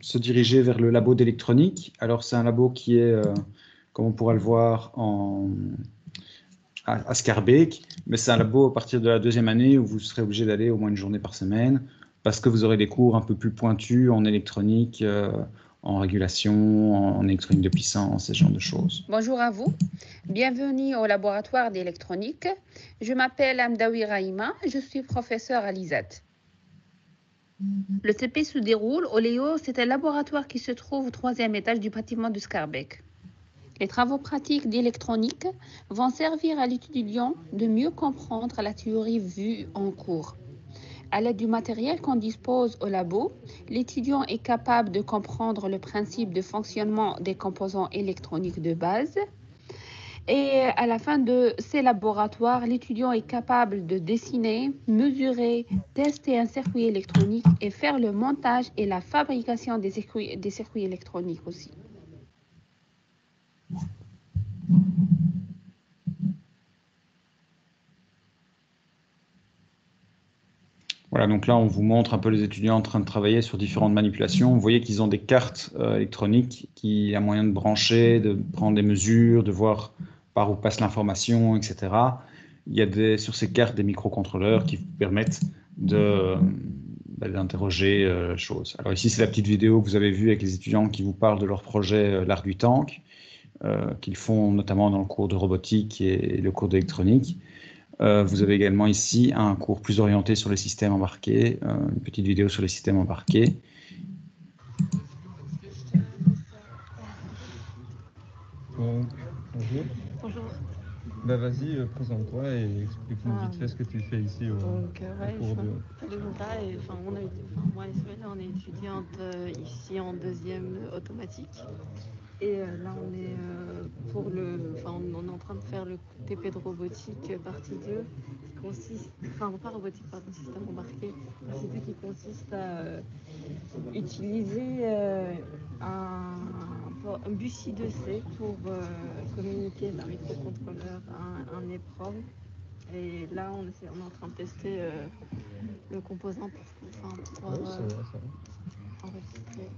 se diriger vers le labo d'électronique. Alors c'est un labo qui est, comme on pourra le voir, à Schaerbeek, mais c'est un labo à partir de la 2e année où vous serez obligé d'aller au moins une journée par semaine, parce que vous aurez des cours un peu plus pointus en électronique, en régulation, en électronique de puissance, ce genre de choses. Bonjour à vous, bienvenue au laboratoire d'électronique. Je m'appelle Amdawi Rahima, je suis professeur à l'ISAT. Le CP se déroule au Léo, c'est un laboratoire qui se trouve au 3e étage du bâtiment de Schaerbeek. Les travaux pratiques d'électronique vont servir à l'étudiant de mieux comprendre la théorie vue en cours. À l'aide du matériel qu'on dispose au labo, l'étudiant est capable de comprendre le principe de fonctionnement des composants électroniques de base. Et à la fin de ces laboratoires, l'étudiant est capable de dessiner, mesurer, tester un circuit électronique et faire le montage et la fabrication des circuits électroniques aussi. Voilà, donc là, on vous montre un peu les étudiants en train de travailler sur différentes manipulations. Vous voyez qu'ils ont des cartes électroniques qui a moyen de brancher, de prendre des mesures, de voir par où passe l'information, etc. Il y a sur ces cartes des microcontrôleurs qui vous permettent d'interroger choses. Alors ici, c'est la petite vidéo que vous avez vue avec les étudiants qui vous parlent de leur projet l'Arc du Tank, qu'ils font notamment dans le cours de robotique et le cours d'électronique. Vous avez également ici un cours plus orienté sur les systèmes embarqués, une petite vidéo sur les systèmes embarqués. Bonjour. Bonjour. Bah, vas-y, présente-toi et explique-nous vite fait ce que tu fais ici au cours de... Moi et Sven, on est étudiante ici en 2e automatique. Et là, on est on est en train de faire le TP de robotique partie 2, qui consiste, pas robotique, pardon, système embarqué, partie 2 qui consiste à utiliser un bus I2C pour communiquer d'un microcontrôleur à un EEPROM. Et là, on est en train de tester le composant pour enregistrer.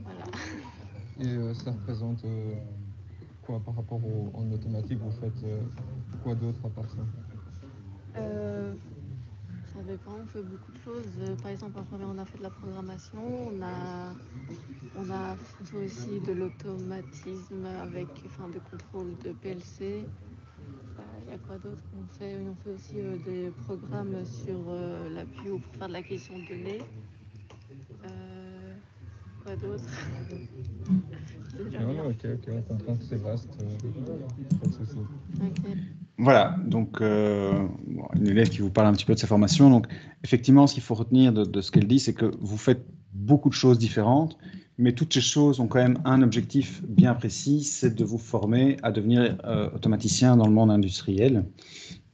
Voilà. Et ça représente quoi par rapport en automatique? Vous faites quoi d'autre à part ça? Ça dépend, on fait beaucoup de choses. Par exemple, en premier, on a fait de la programmation, on a fait aussi de l'automatisme avec de contrôle de PLC. Il y a quoi d'autre qu'on fait? On fait aussi des programmes sur la PIO pour faire de l'acquisition de données. Quoi d'autre? Non, ok, on comprend que c'est vaste. Pas de souci. Okay. Voilà, donc une élève qui vous parle un petit peu de sa formation. Donc effectivement, ce qu'il faut retenir de ce qu'elle dit, c'est que vous faites beaucoup de choses différentes, mais toutes ces choses ont quand même un objectif bien précis, c'est de vous former à devenir automaticien dans le monde industriel.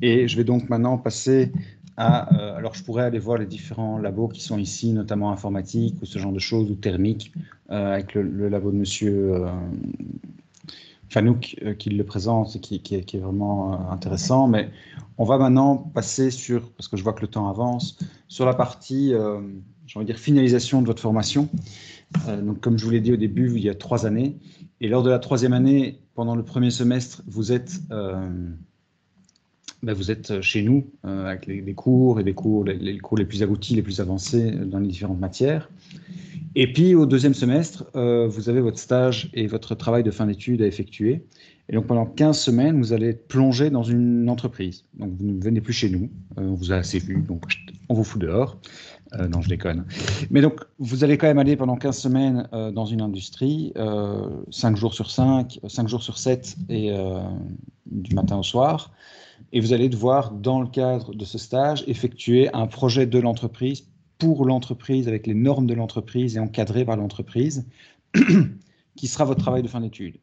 Et je vais donc maintenant passer alors je pourrais aller voir les différents labos qui sont ici, notamment informatique ou ce genre de choses, ou thermique, avec le labo de monsieur Fanouk qui le présente et qui est vraiment intéressant. Mais on va maintenant passer sur, parce que je vois que le temps avance, sur la partie, j'ai envie de dire, finalisation de votre formation. Donc comme je vous l'ai dit au début, il y a 3 années. Et lors de la 3e année, pendant le premier semestre, vous êtes chez nous avec les cours et les cours les plus aboutis, les plus avancés dans les différentes matières. Et puis au 2e semestre, vous avez votre stage et votre travail de fin d'études à effectuer. Et donc pendant 15 semaines, vous allez être plongé dans une entreprise. Donc vous ne venez plus chez nous, on vous a assez vu, donc on vous fout dehors. Non, je déconne. Mais donc vous allez quand même aller pendant 15 semaines dans une industrie, 5 jours sur 5, 5 jours sur 7 et du matin au soir. Et vous allez devoir, dans le cadre de ce stage, effectuer un projet de l'entreprise, pour l'entreprise, avec les normes de l'entreprise et encadré par l'entreprise, qui sera votre travail de fin d'études.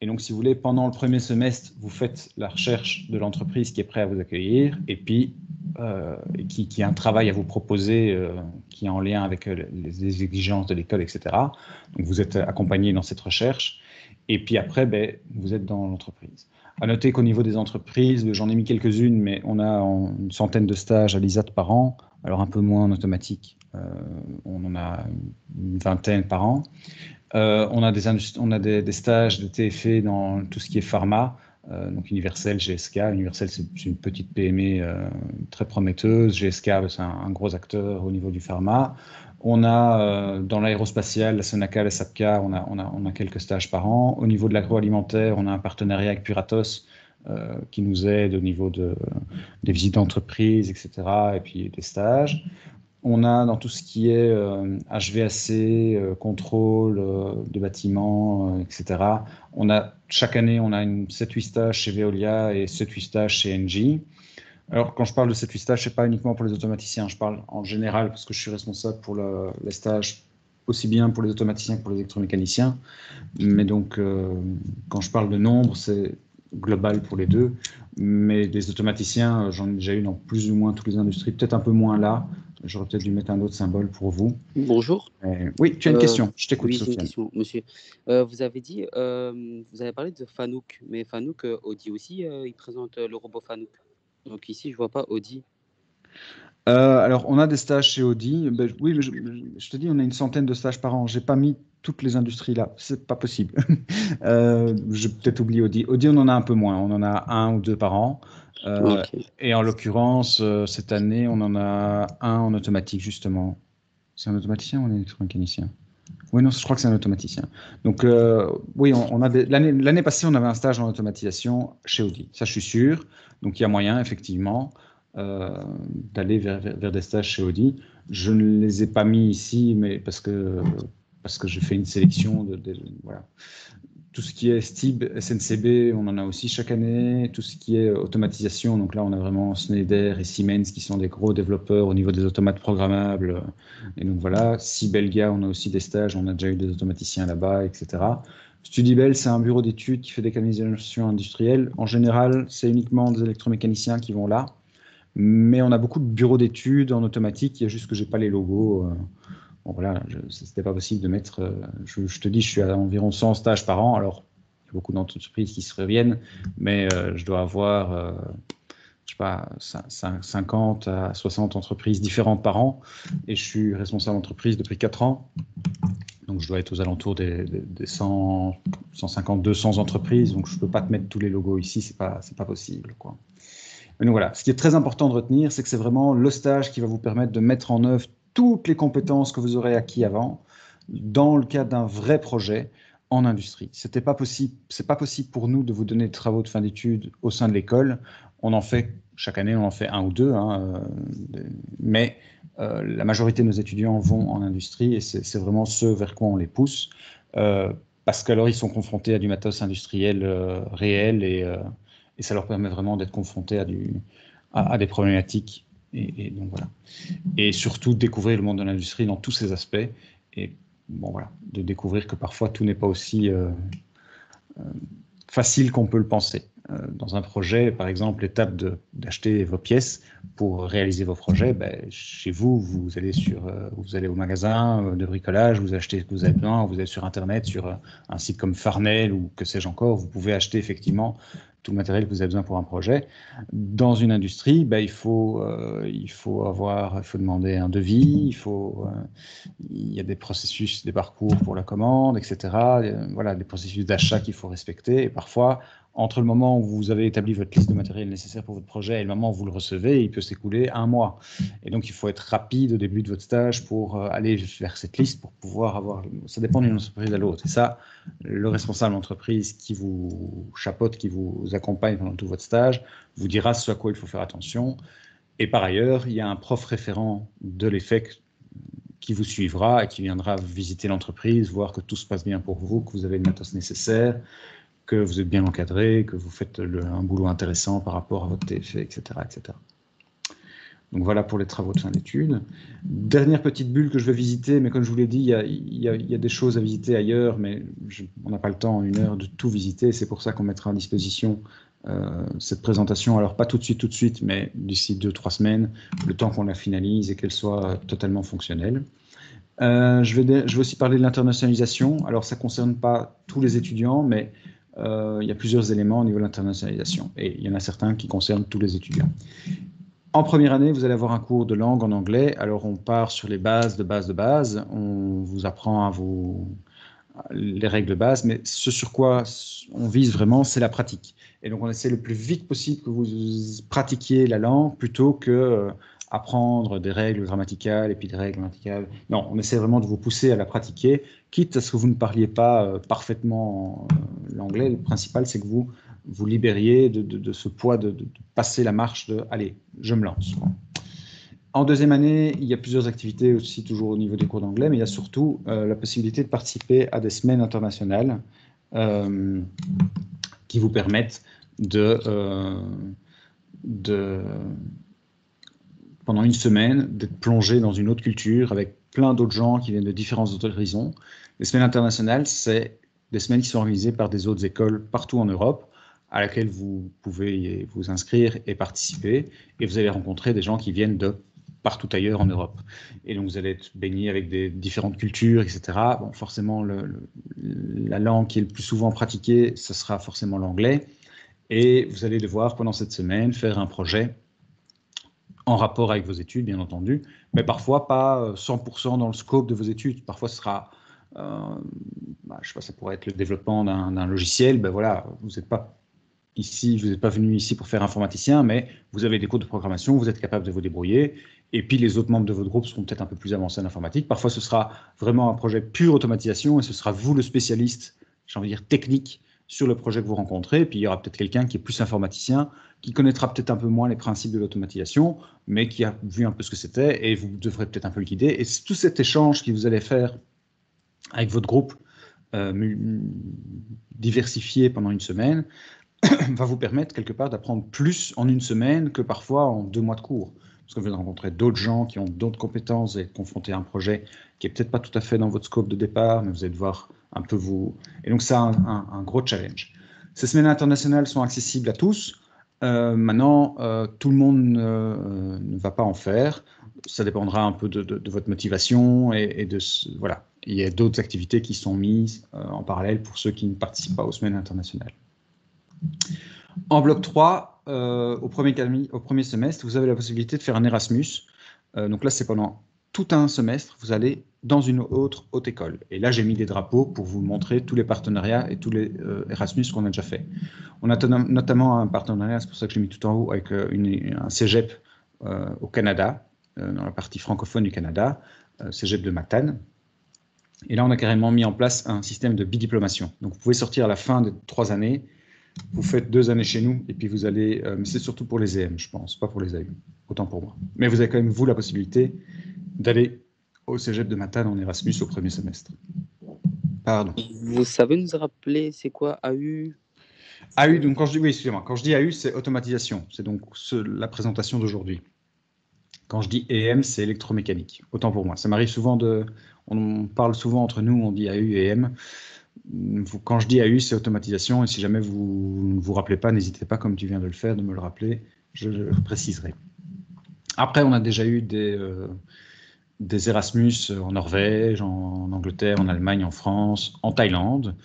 Et donc, si vous voulez, pendant le premier semestre, vous faites la recherche de l'entreprise qui est prête à vous accueillir, et puis qui a un travail à vous proposer, qui est en lien avec les exigences de l'école, etc. Donc, vous êtes accompagné dans cette recherche, et puis après, vous êtes dans l'entreprise. À noter qu'au niveau des entreprises, j'en ai mis quelques-unes, mais on a une centaine de stages à l'ISAT par an, alors un peu moins en automatique, on en a une vingtaine par an. On a des stages de TFE dans tout ce qui est pharma, donc Universel, GSK. Universel, c'est une petite PME très prometteuse. GSK, c'est un gros acteur au niveau du pharma. On a dans l'aérospatial, la Sonaca, la SAPCA, on a quelques stages par an. Au niveau de l'agroalimentaire, on a un partenariat avec Puratos qui nous aide au niveau des visites d'entreprise, etc. et puis des stages. On a dans tout ce qui est HVAC, contrôle de bâtiments, etc. Chaque année, on a 7-8 stages chez Veolia et 7-8 stages chez Engie. Alors, quand je parle de 7-8 stages, ce n'est pas uniquement pour les automaticiens, je parle en général parce que je suis responsable pour les stages aussi bien pour les automaticiens que pour les électromécaniciens. Mais donc, quand je parle de nombre, c'est global pour les deux. Mais des automaticiens, j'en ai déjà eu dans plus ou moins toutes les industries, peut-être un peu moins là. J'aurais peut-être dû mettre un autre symbole pour vous. Bonjour. Oui, tu as une question. Je t'écoute, Oui, j'ai Sofiane. une question, monsieur. Vous avez parlé de Fanuc, mais Fanuc, Audi aussi, il présente le robot Fanuc. Donc ici, je vois pas Audi. Alors, on a des stages chez Audi. Oui, mais je te dis, on a une centaine de stages par an. J'ai pas mis toutes les industries là. C'est pas possible. J'ai peut-être oublié Audi. Audi, on en a un peu moins. On en a 1 ou 2 par an. Ok. Et en l'occurrence, cette année, on en a un en automatique, justement. C'est un automaticien ou un électromécanicien? Oui, non, je crois que c'est un automaticien. Donc, oui, on a l'année passée, on avait un stage en automatisation chez Audi. Ça, je suis sûr. Donc, il y a moyen, effectivement, d'aller vers des stages chez Audi. Je ne les ai pas mis ici, mais parce que j'ai fait une sélection voilà. Tout ce qui est STIB, SNCB, on en a aussi chaque année. Tout ce qui est automatisation, donc là, on a vraiment Schneider et Siemens qui sont des gros développeurs au niveau des automates programmables. Et donc voilà, Sibelga, on a aussi des stages, on a déjà eu des automaticiens là-bas, etc. Studibel, c'est un bureau d'études qui fait des canalisations industrielles. En général, c'est uniquement des électromécaniciens qui vont là. Mais on a beaucoup de bureaux d'études en automatique, il y a juste que je n'ai pas les logos. Bon, voilà, c'était pas possible de mettre. Je te dis, je suis à environ 100 stages par an. Alors, il y a beaucoup d'entreprises qui se reviennent, mais je dois avoir, je sais pas, 50 à 60 entreprises différentes par an. Et je suis responsable d'entreprise depuis 4 ans. Donc, je dois être aux alentours des 100, 150, 200 entreprises. Donc, je ne peux pas te mettre tous les logos ici, c'est pas possible, quoi. Mais donc, voilà, ce qui est très important de retenir, c'est que c'est vraiment le stage qui va vous permettre de mettre en œuvre toutes les compétences que vous aurez acquis avant dans le cadre d'un vrai projet en industrie. C'est pas possible pour nous de vous donner des travaux de fin d'études au sein de l'école. On en fait, chaque année, on en fait 1 ou 2, mais la majorité de nos étudiants vont en industrie et c'est vraiment ce vers quoi on les pousse parce qu'alors ils sont confrontés à du matos industriel réel et ça leur permet vraiment d'être confrontés à des problématiques. Et donc voilà. Et surtout découvrir le monde de l'industrie dans tous ses aspects. Et bon voilà, de découvrir que parfois tout n'est pas aussi facile qu'on peut le penser. Dans un projet, par exemple, l'étape d'acheter vos pièces pour réaliser vos projets, chez vous, vous allez au magasin de bricolage, vous achetez ce que vous avez besoin, vous allez sur Internet, sur un site comme Farnell ou que sais-je encore, vous pouvez acheter effectivement tout le matériel que vous avez besoin pour un projet. Dans une industrie, il faut demander un devis, il y a des processus, des parcours pour la commande, etc. Voilà, des processus d'achat qu'il faut respecter. Et parfois, entre le moment où vous avez établi votre liste de matériel nécessaire pour votre projet et le moment où vous le recevez, il peut s'écouler 1 mois. Et donc, il faut être rapide au début de votre stage pour aller vers cette liste, pour pouvoir avoir... Ça dépend d'une entreprise à l'autre. Et ça, le responsable d'entreprise qui vous chapeaute, qui vous accompagne pendant tout votre stage, vous dira ce à quoi il faut faire attention. Et par ailleurs, il y a un prof référent de l'EFEC qui vous suivra et qui viendra visiter l'entreprise, voir que tout se passe bien pour vous, que vous avez le matos nécessaire, que vous êtes bien encadré, que vous faites un boulot intéressant par rapport à votre TFE, etc., etc. Donc voilà pour les travaux de fin d'études. Dernière petite bulle que je vais visiter, mais comme je vous l'ai dit, il y a des choses à visiter ailleurs, mais on n'a pas le temps en 1 heure de tout visiter. C'est pour ça qu'on mettra à disposition cette présentation. Alors pas tout de suite, mais d'ici 2-3 semaines, le temps qu'on la finalise et qu'elle soit totalement fonctionnelle. Je vais aussi parler de l'internationalisation. Alors ça ne concerne pas tous les étudiants, mais il y a plusieurs éléments au niveau de l'internationalisation. Et il y en a certains qui concernent tous les étudiants. En première année, vous allez avoir un cours de langue en anglais. Alors, on part sur les bases de base. On vous apprend les règles de base, mais ce sur quoi on vise vraiment, c'est la pratique. Et donc, on essaie le plus vite possible que vous pratiquiez la langue plutôt que apprendre des règles grammaticales et puis des règles grammaticales. Non, on essaie vraiment de vous pousser à la pratiquer, quitte à ce que vous ne parliez pas parfaitement l'anglais. Le principal, c'est que vous vous libériez de ce poids de passer la marche de « allez, je me lance ». En deuxième année, il y a plusieurs activités aussi, toujours au niveau des cours d'anglais, mais il y a surtout la possibilité de participer à des semaines internationales qui vous permettent pendant une semaine, d'être plongé dans une autre culture avec plein d'autres gens qui viennent de différents autres horizons. Les semaines internationales, c'est des semaines qui sont organisées par des autres écoles partout en Europe, à laquelle vous pouvez vous inscrire et participer, et vous allez rencontrer des gens qui viennent de partout ailleurs en Europe. Et donc, vous allez être baigné avec des différentes cultures, etc. Bon, forcément, la langue qui est le plus souvent pratiquée, ce sera forcément l'anglais. Et vous allez devoir, pendant cette semaine, faire un projet en rapport avec vos études, bien entendu, mais parfois pas 100% dans le scope de vos études. Parfois, ce sera, je sais pas, ça pourrait être le développement d'un logiciel. Ben voilà, vous n'êtes pas ici, vous n'êtes pas venu ici pour faire informaticien, mais vous avez des cours de programmation, vous êtes capable de vous débrouiller, et puis les autres membres de votre groupe seront peut-être un peu plus avancés en informatique. Parfois, ce sera vraiment un projet pure automatisation, et ce sera vous le spécialiste, j'ai envie de dire technique, sur le projet que vous rencontrez, et puis il y aura peut-être quelqu'un qui est plus informaticien, qui connaîtra peut-être un peu moins les principes de l'automatisation, mais qui a vu un peu ce que c'était, et vous devrez peut-être un peu le guider. Et tout cet échange que vous allez faire avec votre groupe diversifié pendant une semaine, va vous permettre quelque part d'apprendre plus en une semaine que parfois en 2 mois de cours. Parce que vous allez rencontrer d'autres gens qui ont d'autres compétences et être confrontés à un projet qui n'est peut-être pas tout à fait dans votre scope de départ, mais vous allez devoir un peu vous... Et donc ça, un gros challenge. Ces semaines internationales sont accessibles à tous. Maintenant, tout le monde ne va pas en faire. Ça dépendra un peu de votre motivation et de... Voilà. Il y a d'autres activités qui sont mises en parallèle pour ceux qui ne participent pas aux semaines internationales. En bloc 3, au premier semestre, vous avez la possibilité de faire un Erasmus. Donc là, c'est pendant tout un semestre, vous allez dans une autre haute école. Et là, j'ai mis des drapeaux pour vous montrer tous les partenariats et tous les Erasmus qu'on a déjà fait. On a notamment un partenariat, c'est pour ça que j'ai mis tout en haut, avec un cégep au Canada, dans la partie francophone du Canada, cégep de Matane. Et là, on a carrément mis en place un système de bidiplomation. Donc, vous pouvez sortir à la fin des 3 années. Vous faites 2 années chez nous et puis vous allez... mais c'est surtout pour les EM, je pense, pas pour les AU, autant pour moi. Mais vous avez quand même, vous, la possibilité d'aller au cégep de Matane en Erasmus au premier semestre. Pardon. Vous savez nous rappeler, c'est quoi AU? AU, donc quand je dis... Oui, excusez-moi. Quand je dis AU, c'est automatisation. C'est donc la présentation d'aujourd'hui. Quand je dis EM, c'est électromécanique. Autant pour moi. Ça m'arrive souvent de... On parle souvent entre nous, on dit AU et EM. Quand je dis AU, c'est automatisation, et si jamais vous ne vous rappelez pas, n'hésitez pas, comme tu viens de le faire, de me le rappeler, je le préciserai. Après, on a déjà eu des Erasmus en Norvège, en Angleterre, en Allemagne, en France, en Thaïlande,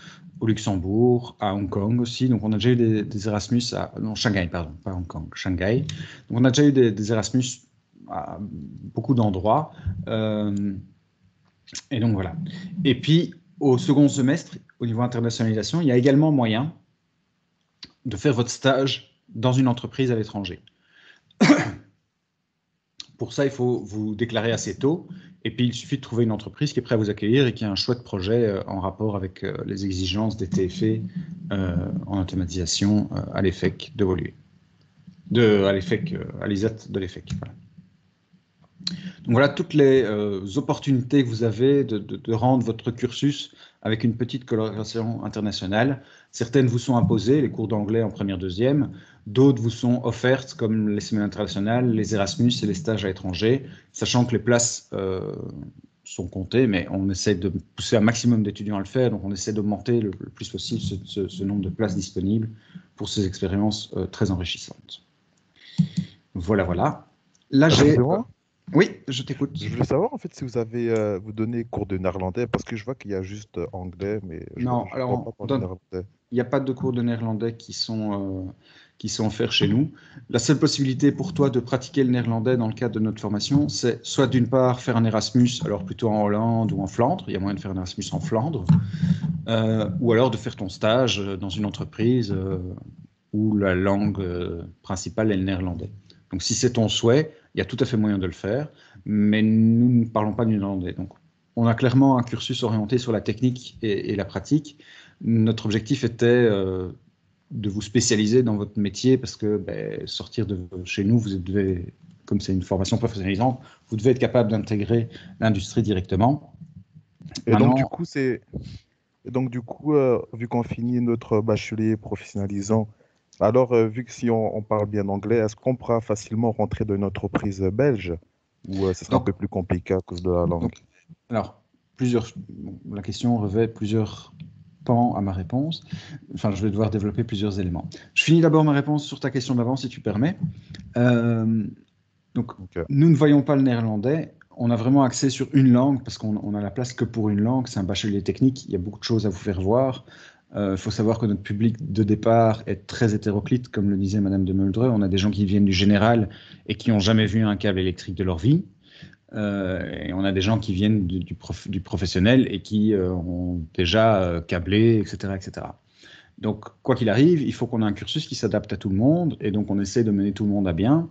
au Luxembourg, à Hong Kong aussi. Donc on a déjà eu des Erasmus non, Shanghai, pardon, pas Hong Kong, Shanghai. Donc on a déjà eu des Erasmus à beaucoup d'endroits. Et donc voilà. Et puis, au second semestre, au niveau internationalisation, il y a également moyen de faire votre stage dans une entreprise à l'étranger. Pour ça, il faut vous déclarer assez tôt, et puis il suffit de trouver une entreprise qui est prête à vous accueillir et qui a un chouette projet en rapport avec les exigences des TFE en automatisation à l'EFEC de Woluwe. À l'ISAT de l'EFEC. Voilà. Donc voilà toutes les opportunités que vous avez de rendre votre cursus avec une petite collaboration internationale. Certaines vous sont imposées, les cours d'anglais en première, deuxième. D'autres vous sont offertes, comme les semaines internationales, les Erasmus et les stages à l'étranger, sachant que les places sont comptées, mais on essaie de pousser un maximum d'étudiants à le faire, donc on essaie d'augmenter le plus possible ce nombre de places disponibles pour ces expériences très enrichissantes. Voilà, voilà. Là, j'ai... Oui, je t'écoute. Je voulais savoir en fait si vous avez vous donnez cours de néerlandais parce que je vois qu'il y a juste anglais, mais Non, je alors vois pas parler néerlandais. il n'y a pas de cours de néerlandais qui sont offerts chez nous. La seule possibilité pour toi de pratiquer le néerlandais dans le cadre de notre formation, c'est soit d'une part faire un Erasmus, alors plutôt en Hollande ou en Flandre, il y a moyen de faire un Erasmus en Flandre, ou alors de faire ton stage dans une entreprise où la langue principale est le néerlandais. Donc si c'est ton souhait, il y a tout à fait moyen de le faire, mais nous ne parlons pas du néerlandais. Donc on a clairement un cursus orienté sur la technique et la pratique. Notre objectif était de vous spécialiser dans votre métier parce que sortir de chez nous, vous devez, comme c'est une formation professionnalisante, vous devez être capable d'intégrer l'industrie directement. Et Maintenant, donc du coup, vu qu'on finit notre bachelier professionnalisant, alors vu que si on parle bien anglais, est-ce qu'on pourra facilement rentrer dans une entreprise belge ou ce sera un donc, peu plus compliqué à cause de la langue? alors, la question revêt plusieurs pans à ma réponse. Enfin, je vais devoir développer plusieurs éléments. Je finis d'abord ma réponse sur ta question d'avant, si tu permets. Ok. Nous ne voyons pas le néerlandais. On a vraiment axé sur une langue parce qu'on a la place que pour une langue. C'est un bachelier technique. Il y a beaucoup de choses à vous faire voir. Il faut savoir que notre public de départ est très hétéroclite, comme le disait Madame de Muldre. On a des gens qui viennent du général et qui n'ont jamais vu un câble électrique de leur vie. Et on a des gens qui viennent du professionnel et qui ont déjà câblé, etc., etc. Donc, quoi qu'il arrive, il faut qu'on ait un cursus qui s'adapte à tout le monde. Et donc, on essaie de mener tout le monde à bien.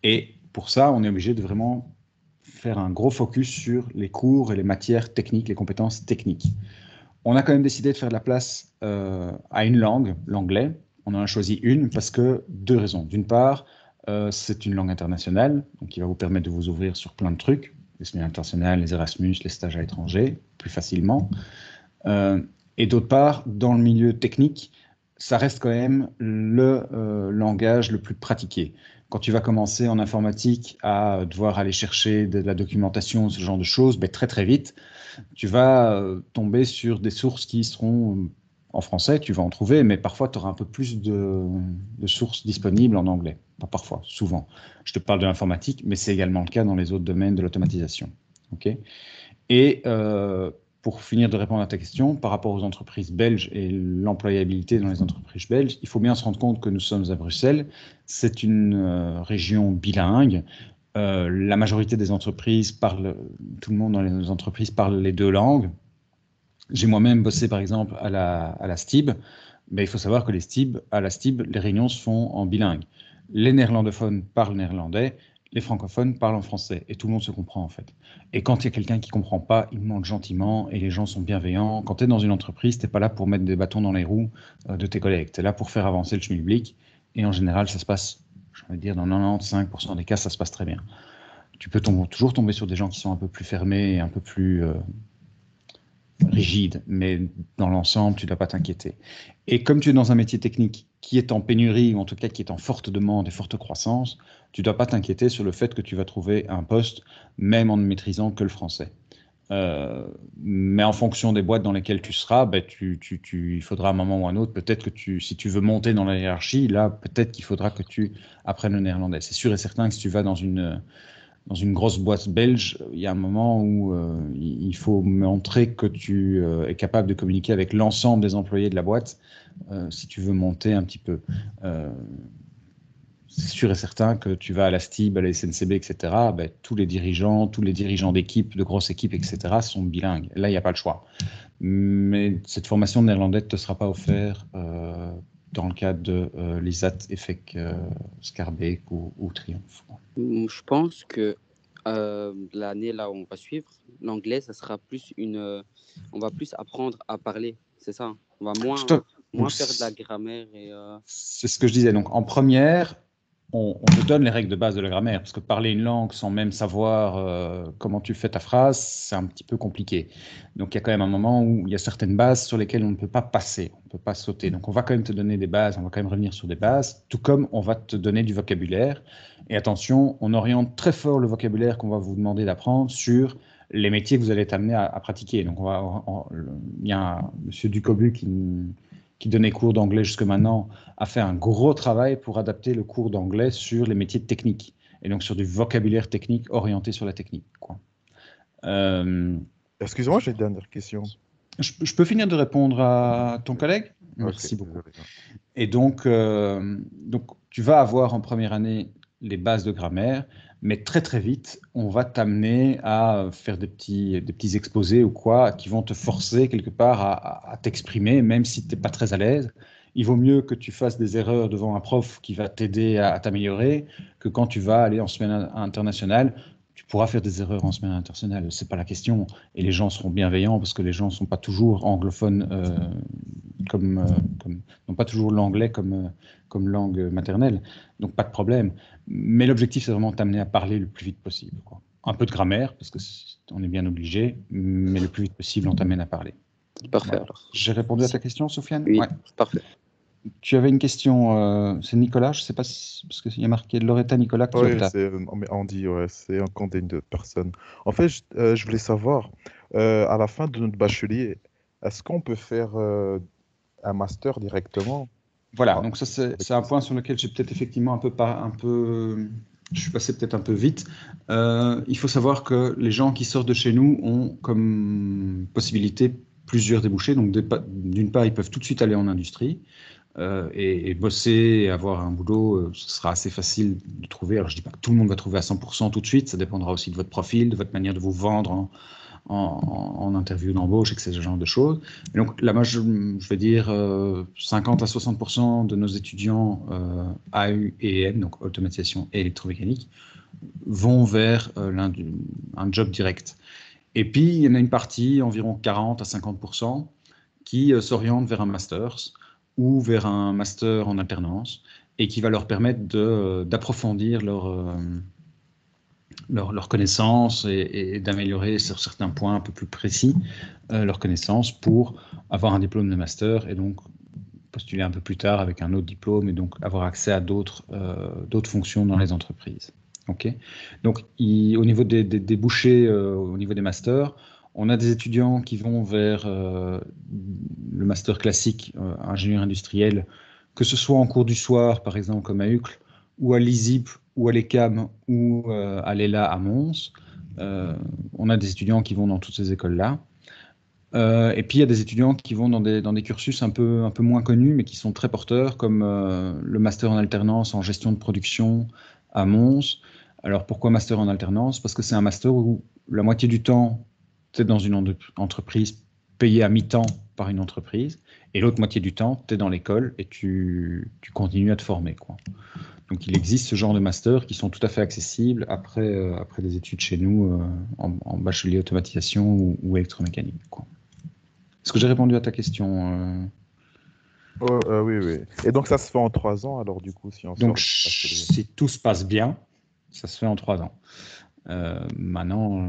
Et pour ça, on est obligé de vraiment faire un gros focus sur les cours et les matières techniques, les compétences techniques. On a quand même décidé de faire de la place à une langue, l'anglais. On en a choisi une parce que deux raisons. D'une part, c'est une langue internationale, donc qui va vous permettre de vous ouvrir sur plein de trucs, les semaines internationales, les Erasmus, les stages à l'étranger, plus facilement. Et d'autre part, dans le milieu technique, ça reste quand même le langage le plus pratiqué. Quand tu vas commencer en informatique à devoir aller chercher de la documentation, ce genre de choses, très très vite, tu vas tomber sur des sources qui seront en français, tu vas en trouver, mais parfois tu auras un peu plus de sources disponibles en anglais. Pas parfois, souvent. Je te parle de l'informatique, mais c'est également le cas dans les autres domaines de l'automatisation. Okay. Et pour finir de répondre à ta question, par rapport aux entreprises belges et l'employabilité dans les entreprises belges, il faut bien se rendre compte que nous sommes à Bruxelles. C'est une région bilingue. La majorité des entreprises parlent, tout le monde dans les entreprises parle les deux langues. J'ai moi-même bossé par exemple à la STIB, mais il faut savoir que à la STIB, les réunions se font en bilingue. Les néerlandophones parlent néerlandais, les francophones parlent en français, et tout le monde se comprend en fait. Et quand il y a quelqu'un qui ne comprend pas, il demande gentiment, et les gens sont bienveillants. Quand tu es dans une entreprise, tu n'es pas là pour mettre des bâtons dans les roues de tes collègues, tu es là pour faire avancer le schmilblick, et en général, ça se passe, j'ai envie de dire, dans 95% des cas, ça se passe très bien. Tu peux toujours tomber sur des gens qui sont un peu plus fermés et un peu plus rigides, mais dans l'ensemble, tu ne dois pas t'inquiéter. Et comme tu es dans un métier technique qui est en pénurie, ou en tout cas qui est en forte demande et forte croissance, tu ne dois pas t'inquiéter sur le fait que tu vas trouver un poste, même en ne maîtrisant que le français. Mais en fonction des boîtes dans lesquelles tu seras, il faudra à un moment ou à un autre, peut-être que si tu veux monter dans la hiérarchie, là, peut-être qu'il faudra que tu apprennes le néerlandais. C'est sûr et certain que si tu vas dans une grosse boîte belge, il y a un moment où il faut montrer que tu es capable de communiquer avec l'ensemble des employés de la boîte si tu veux monter un petit peu. C'est sûr et certain que tu vas à la STIB, à la SNCB, etc. Tous les dirigeants d'équipes, de grosses équipes, etc. sont bilingues. Là, il n'y a pas le choix. Mais cette formation de néerlandais ne te sera pas offerte dans le cadre de l'ISAT, EFEC, Scarbeck ou Triomphe. Je pense que l'année là où on va suivre, l'anglais, ça sera plus on va plus apprendre à parler, c'est ça. On va moins faire de la grammaire. C'est ce que je disais. Donc en première, on te donne les règles de base de la grammaire, parce que parler une langue sans même savoir comment tu fais ta phrase, c'est un petit peu compliqué. Donc il y a quand même un moment où il y a certaines bases sur lesquelles on ne peut pas passer, on ne peut pas sauter. Donc on va quand même te donner des bases, on va quand même revenir sur des bases, tout comme on va te donner du vocabulaire. Et attention, on oriente très fort le vocabulaire qu'on va vous demander d'apprendre sur les métiers que vous allez être amenés à pratiquer. Donc il y a M. Ducobu qui donnait cours d'anglais jusque maintenant, a fait un gros travail pour adapter le cours d'anglais sur les métiers techniques. et donc sur du vocabulaire technique orienté sur la technique, quoi. Excuse-moi, j'ai une dernière question. Je peux finir de répondre à ton collègue? Merci beaucoup. Et donc, tu vas avoir en première année les bases de grammaire, mais très très vite, on va t'amener à faire des petits exposés ou quoi, qui vont te forcer quelque part à t'exprimer, même si tu n'es pas très à l'aise. Il vaut mieux que tu fasses des erreurs devant un prof qui va t'aider à t'améliorer, que quand tu vas aller en semaine internationale, tu pourras faire des erreurs en semaine internationale, c'est pas la question. Et les gens seront bienveillants parce que les gens ne sont pas toujours anglophones, n'ont pas toujours l'anglais comme langue maternelle, donc pas de problème. Mais l'objectif, c'est vraiment de t'amener à parler le plus vite possible, quoi. Un peu de grammaire, parce qu'on est bien obligé, mais le plus vite possible, on t'amène à parler. Parfait, Voilà. alors. J'ai répondu à ta question, Sofiane? Oui, ouais. Parfait. Tu avais une question, c'est Nicolas, je ne sais pas si, parce qu'il y a marqué Loretta Nicolas qui Oui, opta. on dit, ouais, c'est un condamné de personnes. En fait, je voulais savoir, à la fin de notre bachelier, est-ce qu'on peut faire un master directement? Voilà, donc ça c'est un point sur lequel j'ai peut-être effectivement je suis passé peut-être un peu vite. Il faut savoir que les gens qui sortent de chez nous ont comme possibilité plusieurs débouchés. Donc d'une part, ils peuvent tout de suite aller en industrie. Et bosser et avoir un boulot, ce sera assez facile de trouver. Alors, je ne dis pas que tout le monde va trouver à 100% tout de suite, ça dépendra aussi de votre profil, de votre manière de vous vendre en interview d'embauche, et ce genre de choses. Et donc, là, moi, je vais dire 50 à 60% de nos étudiants AU et EM, donc automatisation et électromécanique, vont vers un job direct. Et puis, il y en a une partie, environ 40 à 50%, qui s'orientent vers un master's ou vers un master en alternance, et qui va leur permettre d'approfondir leurs connaissances et d'améliorer sur certains points un peu plus précis leurs connaissances pour avoir un diplôme de master et donc postuler un peu plus tard avec un autre diplôme et donc avoir accès à d'autres fonctions dans les entreprises. Okay. Donc, au niveau des débouchés, au niveau des masters, on a des étudiants qui vont vers le master classique, ingénieur industriel, que ce soit en cours du soir, par exemple, comme à UCL, ou à l'ISIP, ou à l'ECAM, ou à l'ELA à Mons. On a des étudiants qui vont dans toutes ces écoles-là. Et puis, il y a des étudiants qui vont dans des cursus un peu moins connus, mais qui sont très porteurs, comme le master en alternance en gestion de production à Mons. Alors, pourquoi master en alternance? Parce que c'est un master où la moitié du temps, tu es dans une entreprise payée à mi-temps par une entreprise, et l'autre moitié du temps, tu es dans l'école et tu continues à te former, quoi. Donc, il existe ce genre de masters qui sont tout à fait accessibles après des études chez nous en bachelier automatisation ou électromécanique, quoi. Est-ce que j'ai répondu à ta question? Oui, oui. Et donc, ça se fait en 3 ans, alors du coup, si on Donc, sort si tout se passe bien, ça se fait en 3 ans. Maintenant,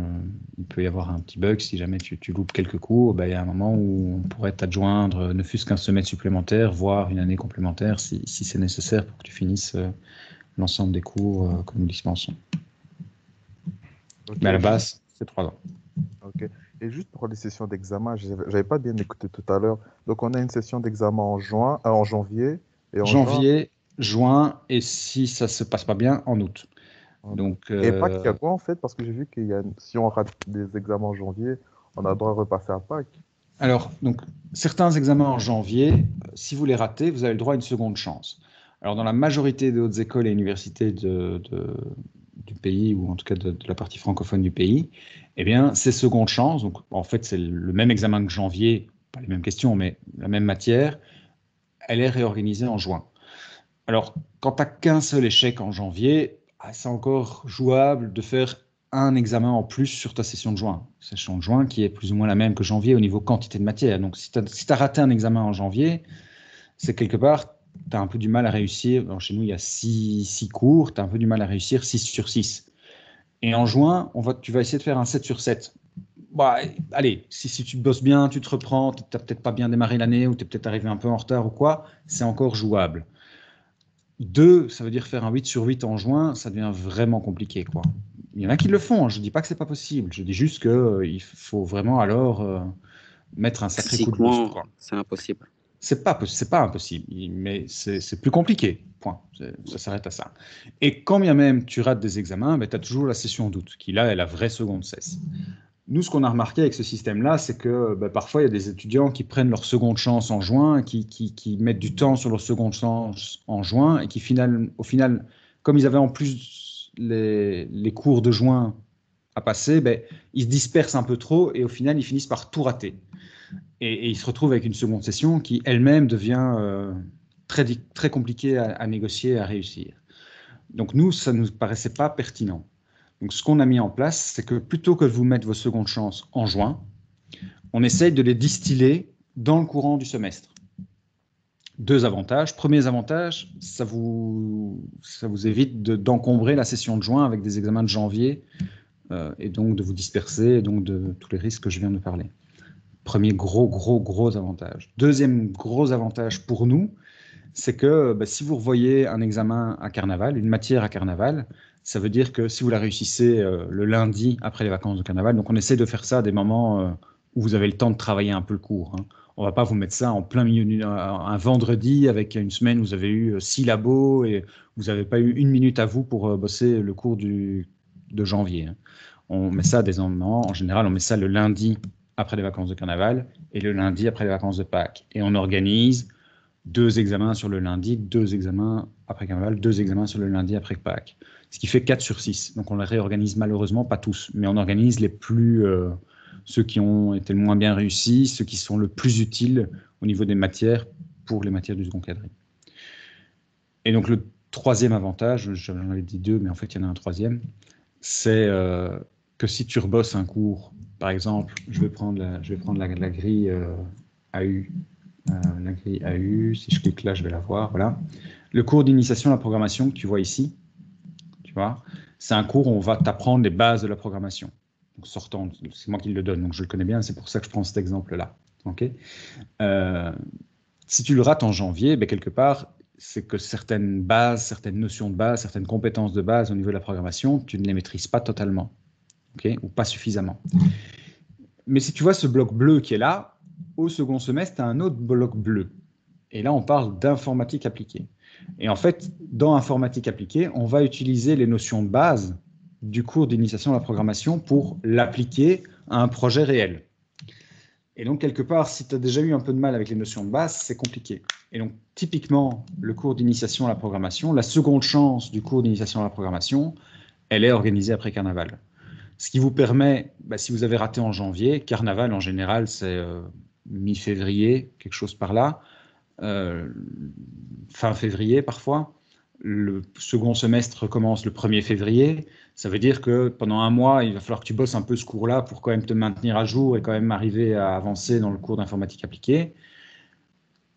il peut y avoir un petit bug si jamais tu loupes quelques cours. Il y a un moment où on pourrait t'adjoindre ne fût-ce qu'un semestre supplémentaire, voire une année complémentaire si c'est nécessaire pour que tu finisses l'ensemble des cours que nous dispensons. Okay. Mais à la base, c'est 3 ans. Ok. Et juste pour les sessions d'examen, je n'avais pas bien écouté tout à l'heure. Donc, on a une session d'examen en janvier. Et en juin, et si ça ne se passe pas bien, en août. Donc, et Pâques, il y a quoi en fait? Parce que j'ai vu si on rate des examens en janvier, on a le droit de repasser à Pâques. Alors, donc, certains examens en janvier, si vous les ratez, vous avez le droit à une seconde chance. Alors, dans la majorité des hautes écoles et universités du pays, ou en tout cas de la partie francophone du pays, eh bien, ces secondes chances, donc en fait, c'est le même examen que janvier, pas les mêmes questions, mais la même matière, elle est réorganisée en juin. Alors, quand tu n'as qu'un seul échec en janvier, c'est encore jouable de faire un examen en plus sur ta session de juin. Session de juin qui est plus ou moins la même que janvier au niveau quantité de matière. Donc, si tu as raté un examen en janvier, c'est quelque part, tu as un peu du mal à réussir. Alors, chez nous, il y a 6 cours, tu as un peu du mal à réussir 6 sur 6. Et en juin, tu vas essayer de faire un 7 sur 7. Allez, si tu bosses bien, tu te reprends, tu n'as peut-être pas bien démarré l'année ou tu es peut-être arrivé un peu en retard ou quoi, c'est encore jouable. 2, ça veut dire faire un 8 sur 8 en juin, ça devient vraiment compliqué, quoi. Il y en a qui le font, je ne dis pas que ce n'est pas possible, je dis juste qu'il faut vraiment alors mettre un sacré coup de boost, quoi. C'est impossible. C'est pas impossible, mais c'est plus compliqué, point. Ça s'arrête à ça. Et quand bien même tu rates des examens, tu as toujours la session d'août, qui là est la vraie seconde cesse. Nous, ce qu'on a remarqué avec ce système-là, c'est que parfois, il y a des étudiants qui prennent leur seconde chance en juin, qui mettent du temps sur leur seconde chance en juin, et qui, au final, comme ils avaient en plus les cours de juin à passer, ils se dispersent un peu trop, et au final, ils finissent par tout rater. Et ils se retrouvent avec une seconde session qui, elle-même, devient très compliquée à négocier, à réussir. Donc nous, ça ne nous paraissait pas pertinent. Donc, ce qu'on a mis en place, c'est que plutôt que de vous mettre vos secondes chances en juin, on essaye de les distiller dans le courant du semestre. 2 avantages. Premier avantage, ça vous évite d'encombrer la session de juin avec des examens de janvier et donc de vous disperser et donc de tous les risques que je viens de parler. Premier gros avantage. Deuxième gros avantage pour nous, c'est que si vous revoyez un examen à carnaval, une matière à carnaval, ça veut dire que si vous la réussissez le lundi après les vacances de carnaval, donc on essaie de faire ça à des moments où vous avez le temps de travailler un peu le cours. Hein. On ne va pas vous mettre ça en plein milieu un vendredi avec une semaine où vous avez eu 6 labos et vous n'avez pas eu 1 minute à vous pour bosser le cours de janvier. Hein. On met ça des moments, en général, on met ça le lundi après les vacances de carnaval et le lundi après les vacances de Pâques. Et on organise 2 examens sur le lundi, 2 examens après carnaval, 2 examens sur le lundi après Pâques. Ce qui fait 4 sur 6. Donc on les réorganise malheureusement, pas tous, mais on organise les plus, ceux qui ont été le moins bien réussis, ceux qui sont le plus utiles au niveau des matières pour les matières du second quadri. Et donc le troisième avantage, j'en avais dit 2, mais en fait il y en a un troisième, c'est que si tu rebosses un cours, par exemple, je vais prendre la grille AU, la grille AU, si je clique là, je vais la voir, voilà. Le cours d'initiation à la programmation que tu vois ici, c'est un cours où on va t'apprendre les bases de la programmation. Donc, sortant, c'est moi qui le donne, donc je le connais bien, c'est pour ça que je prends cet exemple-là. Okay, si tu le rates en janvier, quelque part, c'est que certaines bases, certaines notions de base, certaines compétences de base au niveau de la programmation, tu ne les maîtrises pas totalement, okay, ou pas suffisamment. Mais si tu vois ce bloc bleu qui est là, au second semestre, tu as un autre bloc bleu. Et là, on parle d'informatique appliquée. Et en fait, dans informatique appliquée, on va utiliser les notions de base du cours d'initiation à la programmation pour l'appliquer à un projet réel. Et donc, quelque part, si tu as déjà eu un peu de mal avec les notions de base, c'est compliqué. Et donc, typiquement, le cours d'initiation à la programmation, la seconde chance du cours d'initiation à la programmation, elle est organisée après Carnaval. Ce qui vous permet, si vous avez raté en janvier, Carnaval en général, c'est mi-février, quelque chose par là, fin février parfois. Le second semestre commence le 1er février. Ça veut dire que pendant un mois, il va falloir que tu bosses un peu ce cours-là pour quand même te maintenir à jour et quand même arriver à avancer dans le cours d'informatique appliquée.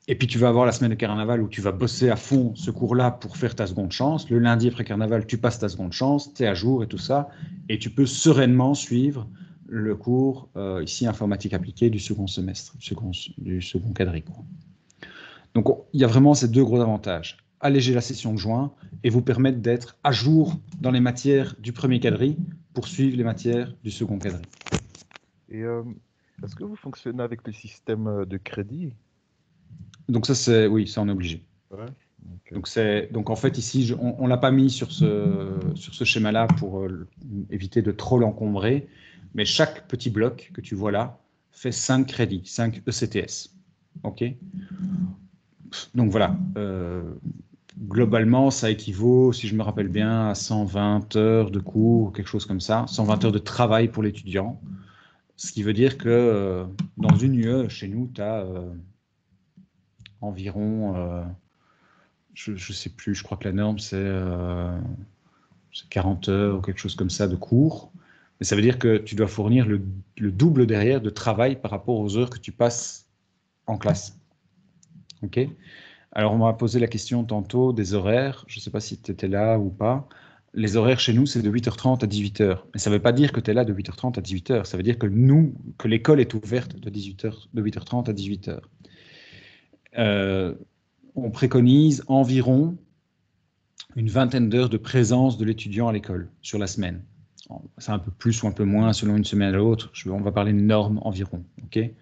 Et puis tu vas avoir la semaine de carnaval où tu vas bosser à fond ce cours-là pour faire ta seconde chance. Le lundi après carnaval, tu passes ta seconde chance, tu es à jour et tout ça. Et tu peux sereinement suivre le cours ici informatique appliquée du second semestre, du second quadri. Donc il y a vraiment ces 2 gros avantages. Alléger la session de juin et vous permettre d'être à jour dans les matières du premier quadri pour suivre les matières du second quadri. Et est-ce que vous fonctionnez avec le système de crédit? Donc ça, oui, ça on est obligé. Ouais. Donc en fait ici, on ne l'a pas mis sur ce schéma-là pour éviter de trop l'encombrer, mais chaque petit bloc que tu vois là fait 5 crédits, 5 ECTS. OK ? Donc voilà, globalement, ça équivaut, si je me rappelle bien, à 120 heures de cours, quelque chose comme ça, 120 heures de travail pour l'étudiant. Ce qui veut dire que dans une UE, chez nous, tu as environ, je ne sais plus, je crois que la norme, c'est 40 heures ou quelque chose comme ça de cours. Mais ça veut dire que tu dois fournir le double derrière de travail par rapport aux heures que tu passes en classe. OK. Alors, on m'a posé la question tantôt des horaires. Je ne sais pas si tu étais là ou pas. Les horaires chez nous, c'est de 8h30 à 18h. Mais ça ne veut pas dire que tu es là de 8h30 à 18h. Ça veut dire que l'école est ouverte de 8h30 à 18h. On préconise environ une vingtaine d'heures de présence de l'étudiant à l'école sur la semaine. C'est un peu plus ou un peu moins selon une semaine à l'autre. On va parler de normes environ. Okay.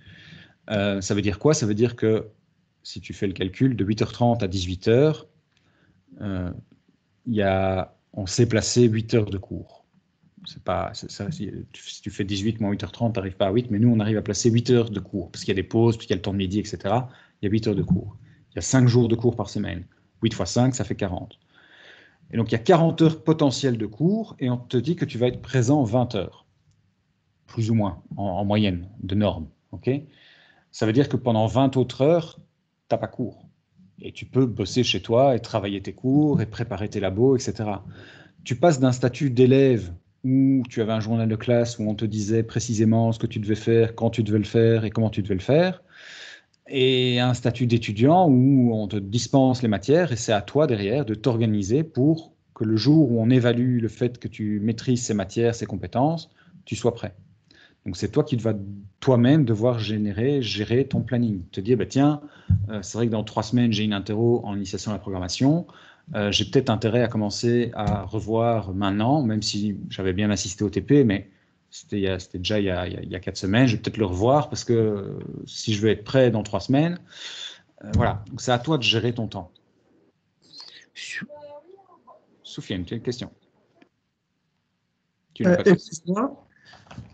Ça veut dire quoi? Ça veut dire que si tu fais le calcul, de 8h30 à 18h, on sait placer 8 heures de cours. Si tu fais 18 moins 8h30, tu n'arrives pas à 8, mais nous, on arrive à placer 8 heures de cours, parce qu'il y a des pauses, puis il y a le temps de midi, etc. Il y a 8 heures de cours. Il y a 5 jours de cours par semaine. 8 x 5, ça fait 40. Et donc, il y a 40 heures potentielles de cours, et on te dit que tu vas être présent 20 heures, plus ou moins, en moyenne, de norme. Okay, ça veut dire que pendant 20 autres heures, tu n'as pas cours. Et tu peux bosser chez toi et travailler tes cours et préparer tes labos, etc. Tu passes d'un statut d'élève où tu avais un journal de classe où on te disait précisément ce que tu devais faire, quand tu devais le faire et comment tu devais le faire, et un statut d'étudiant où on te dispense les matières et c'est à toi derrière de t'organiser pour que le jour où on évalue le fait que tu maîtrises ces matières, ces compétences, tu sois prêt. Donc c'est toi qui vas toi-même devoir gérer ton planning. Te dire, bah, tiens, c'est vrai que dans 3 semaines, j'ai une interro en initiation à la programmation. J'ai peut-être intérêt à commencer à revoir maintenant, même si j'avais bien assisté au TP, mais c'était déjà il y a 4 semaines. Je vais peut-être le revoir parce que si je veux être prêt dans 3 semaines, voilà. Donc c'est à toi de gérer ton temps. Soufiane, tu as une question?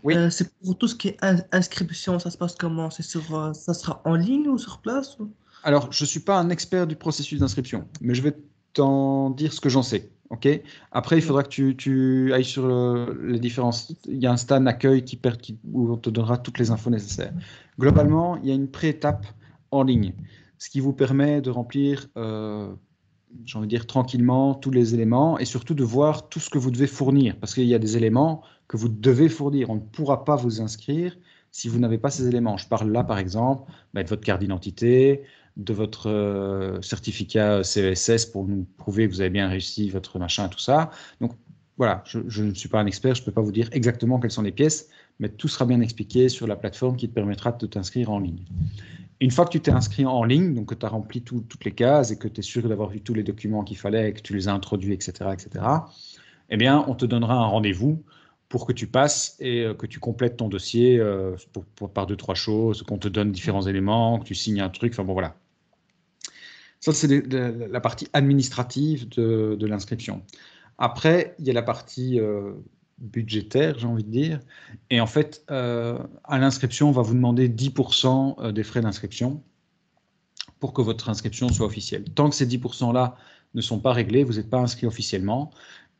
Oui. C'est pour tout ce qui est inscription, ça se passe comment? Ça sera en ligne ou sur place ou... Alors, je ne suis pas un expert du processus d'inscription, mais je vais t'en dire ce que j'en sais. Okay, après, il faudra que tu ailles sur les différents... Il y a un stand accueil où on te donnera toutes les infos nécessaires. Globalement, il y a une pré-étape en ligne, ce qui vous permet de remplir, j'ai envie de dire, tranquillement tous les éléments et surtout de voir tout ce que vous devez fournir, parce qu'il y a des éléments que vous devez fournir. On ne pourra pas vous inscrire si vous n'avez pas ces éléments. Je parle là, par exemple, de votre carte d'identité, de votre certificat CESS pour nous prouver que vous avez bien réussi votre machin, tout ça. Donc, voilà, je ne suis pas un expert, je ne peux pas vous dire exactement quelles sont les pièces, mais tout sera bien expliqué sur la plateforme qui te permettra de t'inscrire en ligne. Une fois que tu t'es inscrit en ligne, donc que tu as rempli toutes les cases et que tu es sûr d'avoir vu tous les documents qu'il fallait et que tu les as introduits, etc., eh bien, on te donnera un rendez-vous pour que tu passes et que tu complètes ton dossier par 2-3 choses, qu'on te donne différents éléments, que tu signes un truc, enfin bon, voilà. Ça, c'est la partie administrative de l'inscription. Après, il y a la partie budgétaire, j'ai envie de dire. Et en fait, à l'inscription, on va vous demander 10% des frais d'inscription pour que votre inscription soit officielle. Tant que ces 10%-là ne sont pas réglés, vous n'êtes pas inscrit officiellement.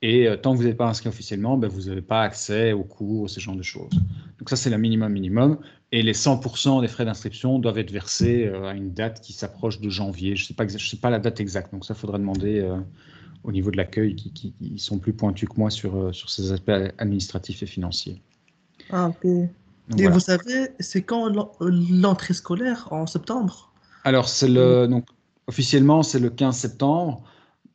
Et tant que vous n'êtes pas inscrit officiellement, vous n'avez pas accès aux cours, ce genre de choses. Donc ça, c'est le minimum. Et les 100% des frais d'inscription doivent être versés à une date qui s'approche de janvier. Je ne sais pas la date exacte, donc ça, il faudra demander au niveau de l'accueil qui sont plus pointus que moi sur ces aspects administratifs et financiers. Ah, ok. Donc, et voilà. Vous savez, c'est quand l'entrée scolaire? En septembre? Alors, donc, officiellement, c'est le 15 septembre.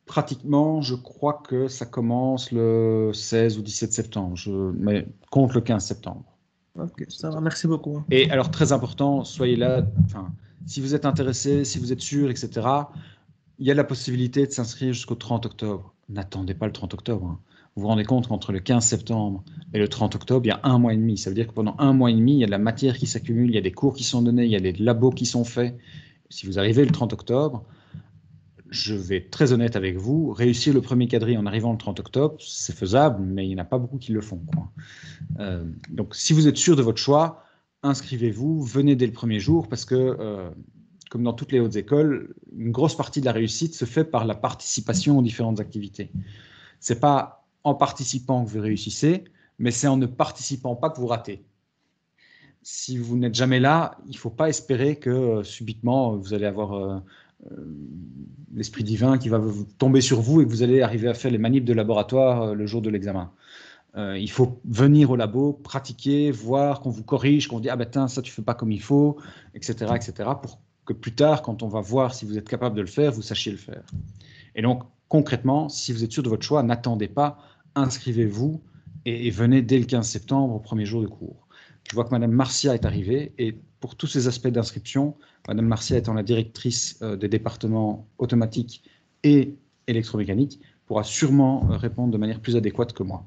Pratiquement, je crois que ça commence le 16 ou 17 septembre, mais compte le 15 septembre. Ok, ça va, merci beaucoup. Et alors, très important, soyez là, si vous êtes intéressé, si vous êtes sûr, etc., il y a la possibilité de s'inscrire jusqu'au 30 octobre. N'attendez pas le 30 octobre. Hein. Vous vous rendez compte qu'entre le 15 septembre et le 30 octobre, il y a 1 mois et demi. Ça veut dire que pendant 1 mois et demi, il y a de la matière qui s'accumule, il y a des cours qui sont donnés, il y a des labos qui sont faits. Si vous arrivez le 30 octobre, je vais être très honnête avec vous, réussir le premier quadri en arrivant le 30 octobre, c'est faisable, mais il n'y en a pas beaucoup qui le font. Donc, si vous êtes sûr de votre choix, inscrivez-vous, venez dès le premier jour, parce que, comme dans toutes les hautes écoles, une grosse partie de la réussite se fait par la participation aux différentes activités. Ce n'est pas en participant que vous réussissez, mais c'est en ne participant pas que vous ratez. Si vous n'êtes jamais là, il ne faut pas espérer que subitement, vous allez avoir... l'esprit divin qui va tomber sur vous et que vous allez arriver à faire les manips de laboratoire le jour de l'examen. Il faut venir au labo, pratiquer, voir, qu'on vous corrige, qu'on vous dit « Ah ben tiens, ça tu fais pas comme il faut », etc., pour que plus tard, quand on va voir si vous êtes capable de le faire, vous sachiez le faire. Et donc, concrètement, si vous êtes sûr de votre choix, n'attendez pas, inscrivez-vous et venez dès le 15 septembre au premier jour de cours. Je vois que Madame Marcia est arrivée et pour tous ces aspects d'inscription, Madame Marcia étant la directrice des départements automatiques et électromécaniques, pourra sûrement répondre de manière plus adéquate que moi.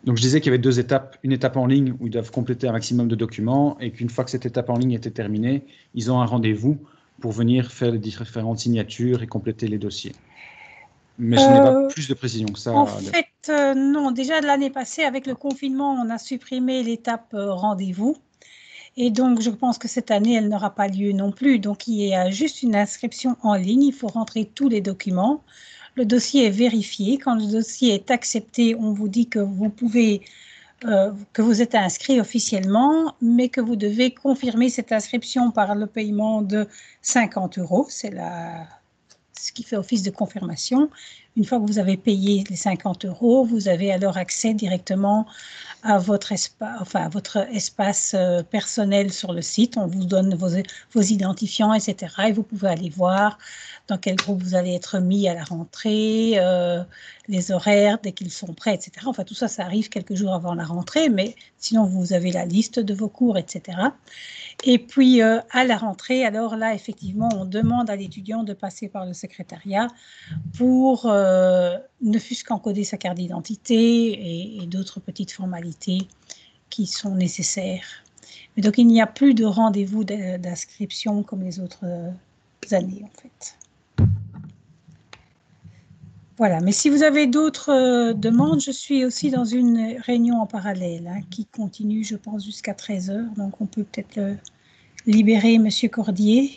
Donc, je disais qu'il y avait 2 étapes. Une étape en ligne où ils doivent compléter un maximum de documents et qu'une fois que cette étape en ligne était terminée, ils ont un rendez-vous pour venir faire les différentes signatures et compléter les dossiers. Mais je n'ai pas plus de précision que ça. En fait, non. Déjà, l'année passée, avec le confinement, on a supprimé l'étape rendez-vous. Et donc, je pense que cette année, elle n'aura pas lieu non plus. Donc, il y a juste une inscription en ligne. Il faut rentrer tous les documents. Le dossier est vérifié. Quand le dossier est accepté, on vous dit que vous pouvez, que vous êtes inscrit officiellement, mais que vous devez confirmer cette inscription par le paiement de 50 €. C'est ce qui fait office de confirmation. Une fois que vous avez payé les 50 €, vous avez alors accès directement à votre espace personnel sur le site. On vous donne vos identifiants, etc. Et vous pouvez aller voir dans quel groupe vous allez être mis à la rentrée, les horaires dès qu'ils sont prêts, etc. Enfin, tout ça, ça arrive quelques jours avant la rentrée, mais sinon, vous avez la liste de vos cours, etc. Et puis, à la rentrée, alors là, effectivement, on demande à l'étudiant de passer par le secrétariat pour ne fût-ce qu'encoder sa carte d'identité et d'autres petites formalités qui sont nécessaires. Mais donc, il n'y a plus de rendez-vous d'inscription comme les autres années, en fait. Voilà, mais si vous avez d'autres demandes, je suis aussi dans une réunion en parallèle qui continue, je pense, jusqu'à 13 h. Donc, on peut peut-être libérer M. Cordier.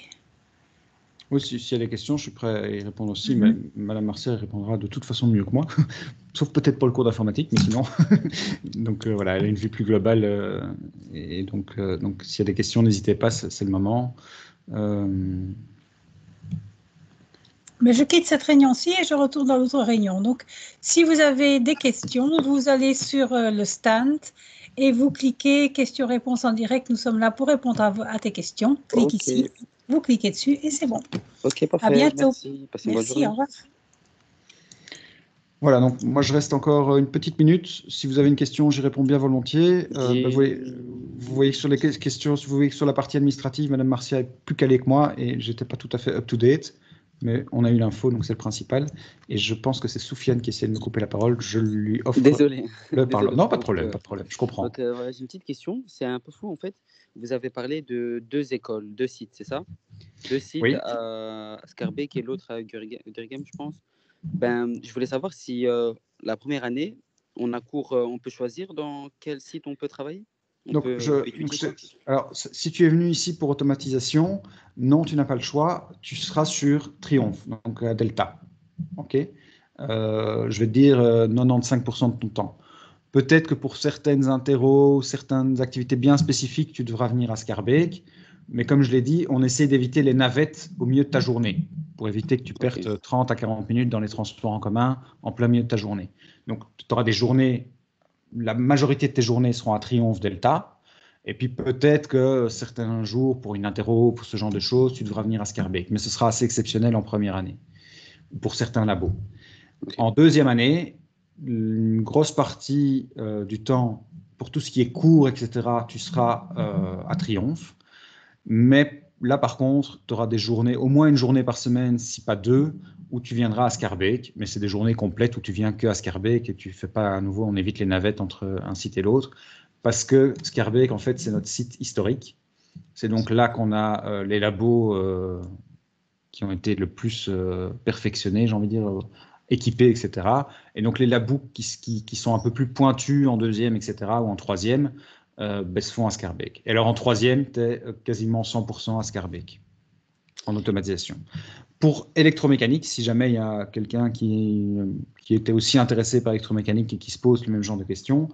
Oui, s'il y a des questions, je suis prêt à y répondre aussi, mais Mme Marcel répondra de toute façon mieux que moi, sauf peut-être pour le cours d'informatique, mais sinon. Donc voilà, elle a une vue plus globale, et donc s'il y a des questions, n'hésitez pas, c'est le moment. Mais je quitte cette réunion-ci et je retourne dans l'autre réunion. Donc, si vous avez des questions, vous allez sur le stand et vous cliquez « Questions-réponses en direct ». Nous sommes là pour répondre à tes questions. Clique ici, vous cliquez dessus et c'est bon. Ok, parfait. À bientôt. Merci. Passez une bonne journée. Au revoir. Voilà, donc moi je reste encore une petite minute. Si vous avez une question, j'y réponds bien volontiers. Vous voyez que sur les questions, vous voyez que sur la partie administrative, Mme Marcia est plus calée que moi et j'étais pas tout à fait up-to-date. Mais on a eu l'info, donc c'est le principal. Et je pense que c'est Soufiane qui essaie de me couper la parole. Je lui offre Désolé. le parlement. Non, pas de problème, pas de problème. Je comprends. Donc, j'ai une petite question. C'est un peu fou, en fait. Vous avez parlé de 2 écoles, 2 sites, c'est ça? 2 sites, oui. À Schaerbeek et l'autre à Gurghem, je pense. Je voulais savoir si la première année, on a cours, on peut choisir dans quel site on peut travailler? Alors, si tu es venu ici pour automatisation, non, tu n'as pas le choix. Tu seras sur Triomphe, donc à Delta. OK. Je vais te dire 95% de ton temps. Peut-être que pour certaines interros, certaines activités bien spécifiques, tu devras venir à Schaerbeek. Mais comme je l'ai dit, on essaie d'éviter les navettes au milieu de ta journée pour éviter que tu perdes 30 à 40 minutes dans les transports en commun en plein milieu de ta journée. Donc, tu auras des journées. La majorité de tes journées seront à Triomphe Delta. Et puis peut-être que certains jours, pour une interro, pour ce genre de choses, tu devras venir à Schaerbeek. Mais ce sera assez exceptionnel en première année, pour certains labos. En deuxième année, une grosse partie du temps, pour tout ce qui est cours, etc., tu seras à Triomphe. Mais là, par contre, tu auras des journées, au moins une journée par semaine, si pas 2, où tu viendras à Schaerbeek, mais c'est des journées complètes où tu viens que à Schaerbeek et tu fais pas à nouveau, on évite les navettes entre un site et l'autre, parce que Schaerbeek, en fait, c'est notre site historique. C'est donc là qu'on a les labos qui ont été le plus perfectionnés, j'ai envie de dire, équipés, etc. Et donc les labos qui sont un peu plus pointus en deuxième, etc., ou en troisième, se font à Schaerbeek. Et alors en troisième, tu es quasiment 100% à Schaerbeek, en automatisation. Pour électromécanique, si jamais il y a quelqu'un qui était aussi intéressé par électromécanique et qui se pose le même genre de questions,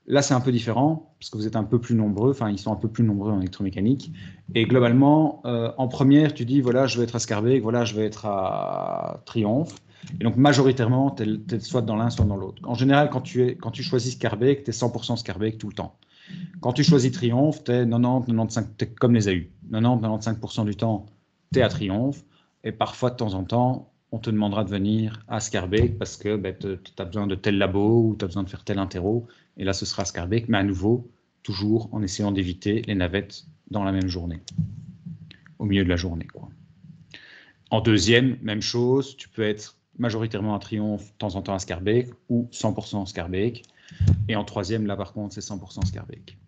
là c'est un peu différent, parce que vous êtes un peu plus nombreux, enfin ils sont un peu plus nombreux en électromécanique, et globalement, en première, tu dis, voilà, je vais être à Schaerbeek, voilà, je vais être à Triomphe, et donc majoritairement, tu es soit dans l'un, soit dans l'autre. En général, quand tu choisis Schaerbeek, tu es 100% Schaerbeek tout le temps. Quand tu choisis Triomphe, tu es 90-95%, tu es comme les AU, 90-95% du temps, tu es à Triomphe, et parfois, de temps en temps, on te demandera de venir à Schaerbeek parce que tu as besoin de tel labo ou tu as besoin de faire tel interro. Et là, ce sera Schaerbeek, mais à nouveau, toujours en essayant d'éviter les navettes dans la même journée, au milieu de la journée, quoi. En deuxième, même chose, tu peux être majoritairement à Triomphe, de temps en temps à Schaerbeek ou 100% à Schaerbeek. Et en troisième, là par contre, c'est 100% Scarbeck.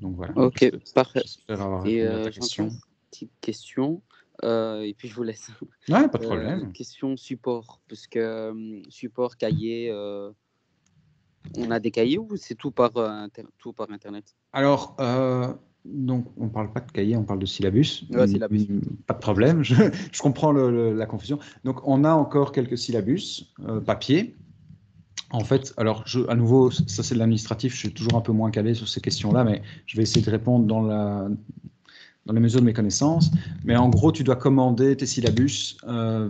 Donc voilà. Ok, parfait. J'espère avoir Et répondu à ta j'ai question. encore une petite question, et puis je vous laisse. Ouais, pas de problème. Question support, parce que support, cahier, on a des cahiers ou c'est tout par Internet? Alors, donc, on ne parle pas de cahier, on parle de syllabus. Ouais, syllabus. Pas de problème, je comprends la confusion. Donc, on a encore quelques syllabus papier. En fait, alors, à nouveau, ça c'est de l'administratif, je suis toujours un peu moins calé sur ces questions-là, mais je vais essayer de répondre dans les mesures de mes connaissances. Mais en gros, tu dois commander tes syllabus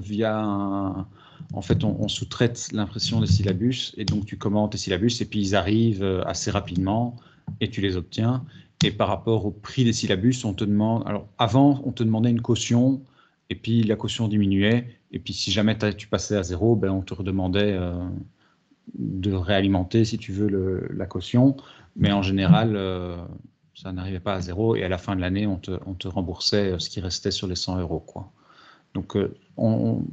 via un... En fait, on sous-traite l'impression des syllabus, et donc tu commandes tes syllabus, et puis ils arrivent assez rapidement, et tu les obtiens. Et par rapport au prix des syllabus, on te demande... Alors, avant, on te demandait une caution, et puis la caution diminuait, et puis si jamais tu passais à zéro, ben, on te redemandait de réalimenter, si tu veux, la caution. Mais en général, ça n'arrivait pas à zéro, et à la fin de l'année, on te remboursait ce qui restait sur les 100 €, quoi. Donc, on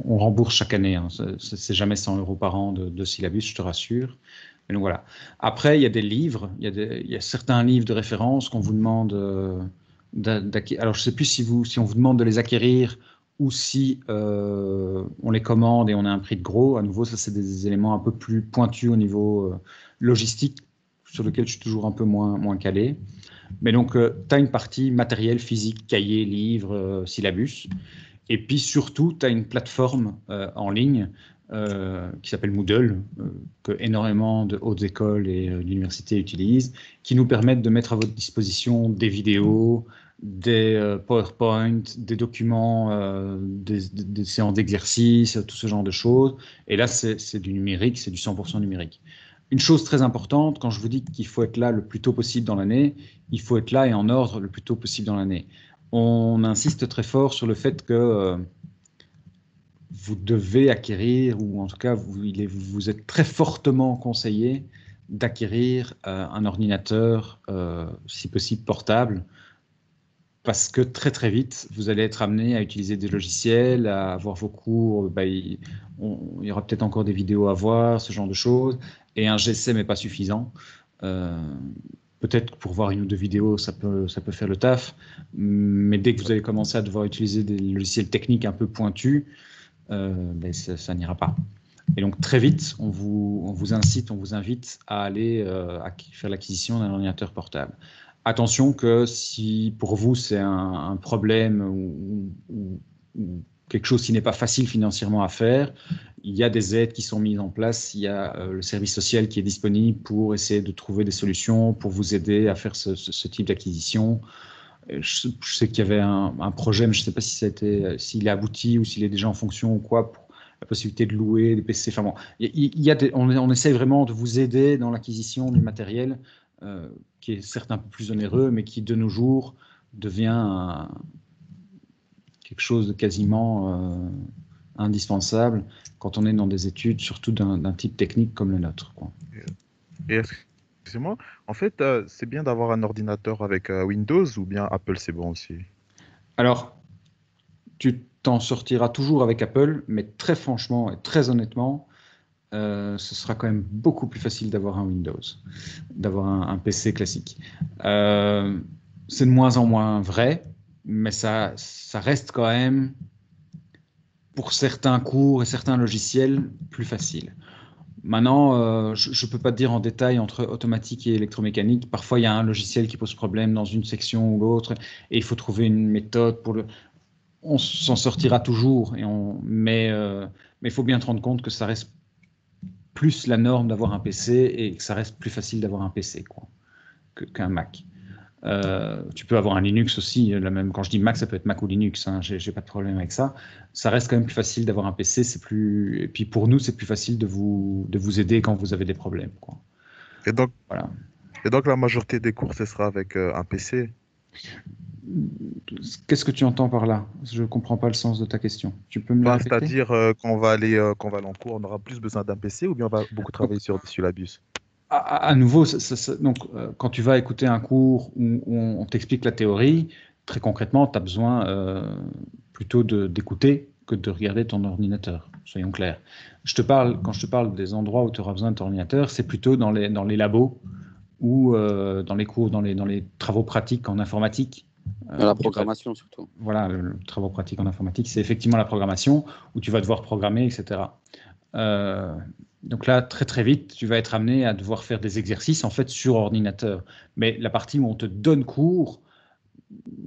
rembourse chaque année. Hein. C'est jamais 100 € par an de syllabus, je te rassure. Mais donc voilà. Après, il y a des livres. Il y a certains livres de référence qu'on vous demande d'acquérir. Alors, je ne sais plus si on vous demande de les acquérir ou si on les commande et on a un prix de gros. À nouveau, ça, c'est des éléments un peu plus pointus au niveau logistique, sur lequel je suis toujours un peu moins calé. Mais donc, tu as une partie matériel, physique, cahier, livre, syllabus. Et puis surtout, tu as une plateforme en ligne qui s'appelle Moodle, que énormément de hautes écoles et d'universités utilisent, qui nous permettent de mettre à votre disposition des vidéos, des PowerPoint, des documents, des séances d'exercice, tout ce genre de choses. Et là, c'est du numérique, c'est du 100% numérique. Une chose très importante, quand je vous dis qu'il faut être là le plus tôt possible dans l'année, il faut être là et en ordre le plus tôt possible dans l'année. On insiste très fort sur le fait que vous devez acquérir, ou en tout cas, vous êtes très fortement conseillé d'acquérir un ordinateur, si possible portable, parce que très très vite, vous allez être amené à utiliser des logiciels, à avoir vos cours, il y aura peut-être encore des vidéos à voir, ce genre de choses, et un GSM n'est pas suffisant. Peut-être que pour voir une ou deux vidéos, ça peut faire le taf, mais dès que vous allez commencer à devoir utiliser des logiciels techniques un peu pointus, ça n'ira pas. Et donc très vite, on vous invite à aller faire l'acquisition d'un ordinateur portable. Attention que si pour vous c'est un problème ou quelque chose qui n'est pas facile financièrement à faire, il y a des aides qui sont mises en place, il y a le service social qui est disponible pour essayer de trouver des solutions, pour vous aider à faire ce type d'acquisition. Je sais qu'il y avait un projet, mais je ne sais pas s'il est abouti ou s'il est déjà en fonction ou quoi, pour la possibilité de louer des PC. Enfin bon, on essaie vraiment de vous aider dans l'acquisition du matériel qui est certes un peu plus onéreux, mais qui de nos jours devient quelque chose de quasiment indispensable quand on est dans des études, surtout d'un type technique comme le nôtre, quoi. Et excusez-moi, en fait, c'est bien d'avoir un ordinateur avec Windows ou bien Apple, c'est bon aussi? Alors, tu t'en sortiras toujours avec Apple, mais très franchement et très honnêtement, ce sera quand même beaucoup plus facile d'avoir un Windows, d'avoir un PC classique. C'est de moins en moins vrai, mais ça reste quand même, pour certains cours et certains logiciels, plus facile. Maintenant, je ne peux pas te dire en détail entre automatique et électromécanique. Parfois, il y a un logiciel qui pose problème dans une section ou l'autre, et il faut trouver une méthode pour le... On s'en sortira toujours, mais il faut bien te rendre compte que ça reste plus la norme d'avoir un PC et que ça reste plus facile d'avoir un PC qu'un Mac. Tu peux avoir un Linux aussi, même quand je dis Mac, ça peut être Mac ou Linux, hein, j'ai pas de problème avec ça. Ça reste quand même plus facile d'avoir un PC, et puis pour nous, c'est plus facile de vous aider quand vous avez des problèmes, quoi. Et donc, voilà. Et donc la majorité des cours, ce sera avec un PC? Qu'est-ce que tu entends par là? Je ne comprends pas le sens de ta question. Tu peux me la répéter? C'est-à-dire quand on va aller en cours, on aura plus besoin d'un PC ou bien on va beaucoup travailler sur des syllabus? À nouveau, donc, quand tu vas écouter un cours où on t'explique la théorie, très concrètement, tu as besoin plutôt d'écouter que de regarder ton ordinateur, soyons clairs. Quand je te parle des endroits où tu auras besoin de ton ordinateur, c'est plutôt dans les labos ou dans les cours, dans les travaux pratiques en informatique. La programmation surtout. Voilà, le travaux pratiques en informatique, c'est effectivement la programmation où tu vas devoir programmer, etc. Donc là, très très vite, tu vas être amené à devoir faire des exercices en fait sur ordinateur. Mais la partie où on te donne cours,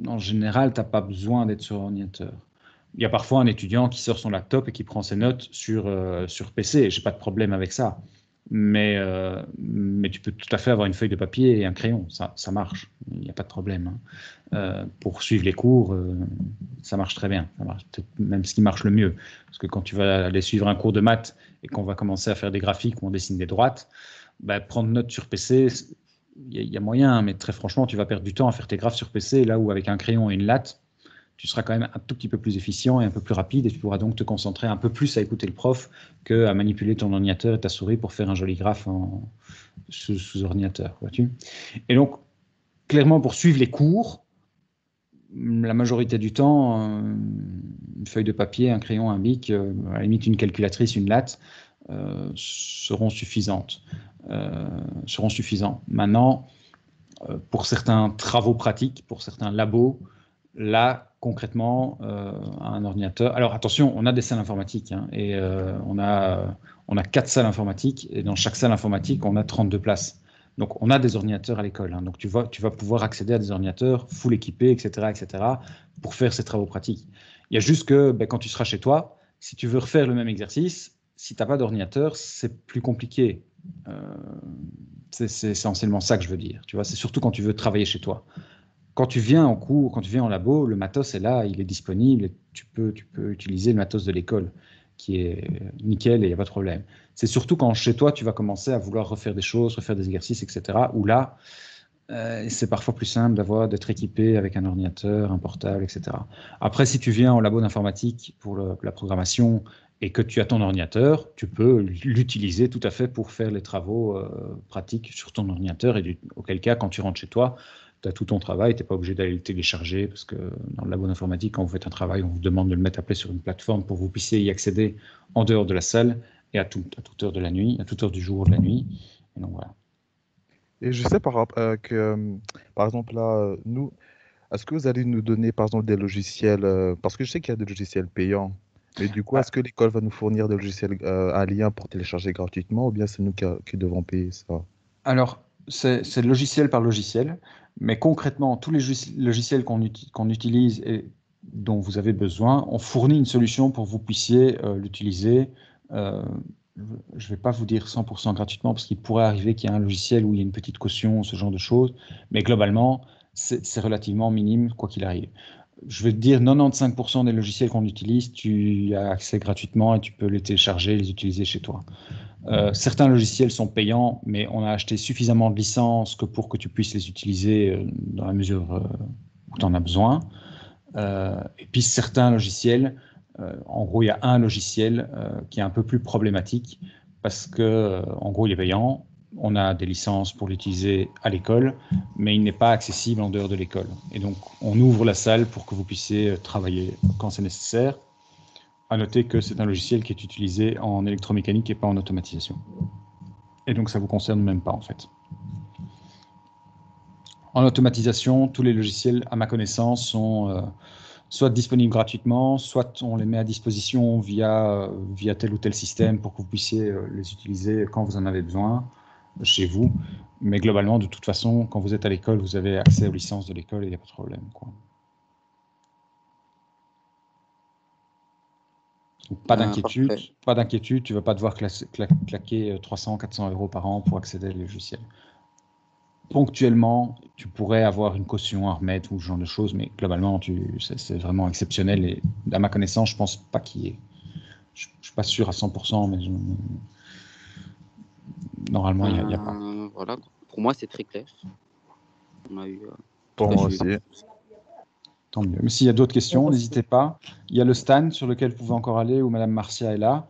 en général, tu n'as pas besoin d'être sur ordinateur. Il y a parfois un étudiant qui sort son laptop et qui prend ses notes sur PC. Je n'ai pas de problème avec ça. Mais tu peux tout à fait avoir une feuille de papier et un crayon. Ça marche. Il n'y a pas de problème. Pour suivre les cours, ça marche très bien. Ça marche peut-être même ce qui marche le mieux. Parce que quand tu vas aller suivre un cours de maths et qu'on va commencer à faire des graphiques où on dessine des droites, prendre note sur PC, il y a moyen. Mais très franchement, tu vas perdre du temps à faire tes graphes sur PC, là où avec un crayon et une latte, tu seras quand même un tout petit peu plus efficient et un peu plus rapide et tu pourras donc te concentrer un peu plus à écouter le prof qu'à manipuler ton ordinateur et ta souris pour faire un joli graphe sous ordinateur, vois-tu. Et donc, clairement, pour suivre les cours, la majorité du temps, une feuille de papier, un crayon, un bic, à la limite une calculatrice, une latte, seront suffisants. Maintenant, pour certains travaux pratiques, pour certains labos, là, concrètement, un ordinateur. Alors attention, on a des salles informatiques et on a 4 salles informatiques et dans chaque salle informatique, on a 32 places. Donc on a des ordinateurs à l'école. Donc tu vas pouvoir accéder à des ordinateurs full équipés, etc., pour faire ces travaux pratiques. Il y a juste que quand tu seras chez toi, si tu veux refaire le même exercice, si tu n'as pas d'ordinateur, c'est plus compliqué. C'est essentiellement ça que je veux dire. Tu vois, c'est surtout quand tu veux travailler chez toi. Quand tu viens en cours, quand tu viens en labo, le matos est là, il est disponible et tu peux utiliser le matos de l'école qui est nickel et il n'y a pas de problème. C'est surtout quand chez toi, tu vas commencer à vouloir refaire des choses, refaire des exercices, etc. où là, c'est parfois plus simple d'être équipé avec un ordinateur, un portable, etc. Après, si tu viens au labo d'informatique pour la programmation et que tu as ton ordinateur, tu peux l'utiliser tout à fait pour faire les travaux pratiques sur ton ordinateur et auquel cas, quand tu rentres chez toi, tu as tout ton travail, tu n'es pas obligé d'aller le télécharger parce que dans le labo d'informatique, quand vous faites un travail, on vous demande de le mettre à plat sur une plateforme pour que vous puissiez y accéder en dehors de la salle et à toute heure de la nuit, à toute heure du jour ou de la nuit. Et donc voilà. Et je sais par exemple là, nous, est-ce que vous allez nous donner par exemple des logiciels, parce que je sais qu'il y a des logiciels payants, mais du coup, est-ce que l'école va nous fournir des logiciels, un lien pour télécharger gratuitement ou bien c'est nous qui devons payer ça? Alors, c'est logiciel par logiciel, mais concrètement, tous les logiciels qu'on utilise et dont vous avez besoin, on fournit une solution pour que vous puissiez l'utiliser. Je ne vais pas vous dire 100% gratuitement, parce qu'il pourrait arriver qu'il y ait un logiciel où il y a une petite caution, ce genre de choses, mais globalement, c'est relativement minime, quoi qu'il arrive. Je vais te dire, 95% des logiciels qu'on utilise, tu as accès gratuitement et tu peux les télécharger et les utiliser chez toi. Certains logiciels sont payants, mais on a acheté suffisamment de licences pour que tu puisses les utiliser dans la mesure où tu en as besoin. Et puis certains logiciels, en gros, il y a un logiciel qui est un peu plus problématique parce que, en gros, il est payant. On a des licences pour l'utiliser à l'école, mais il n'est pas accessible en dehors de l'école. Et donc, on ouvre la salle pour que vous puissiez travailler quand c'est nécessaire. À noter que c'est un logiciel qui est utilisé en électromécanique et pas en automatisation. Et donc, ça ne vous concerne même pas, en fait. En automatisation, tous les logiciels, à ma connaissance, sont soit disponibles gratuitement, soit on les met à disposition via tel ou tel système pour que vous puissiez les utiliser quand vous en avez besoin chez vous. Mais globalement, de toute façon, quand vous êtes à l'école, vous avez accès aux licences de l'école et il n'y a pas de problème, quoi. Pas d'inquiétude, tu ne vas pas devoir claquer 300, 400 € par an pour accéder au logiciel. Ponctuellement, tu pourrais avoir une caution à remettre ou ce genre de choses, mais globalement, c'est vraiment exceptionnel et à ma connaissance, je ne pense pas qu'il y ait. Je ne suis pas sûr à 100%, mais normalement, il n'y a pas. Voilà, pour moi, c'est très clair. On a eu. Pour moi aussi. Tant mieux. Mais s'il y a d'autres questions, n'hésitez pas. Il y a le stand sur lequel vous pouvez encore aller, où Madame Marcia est là.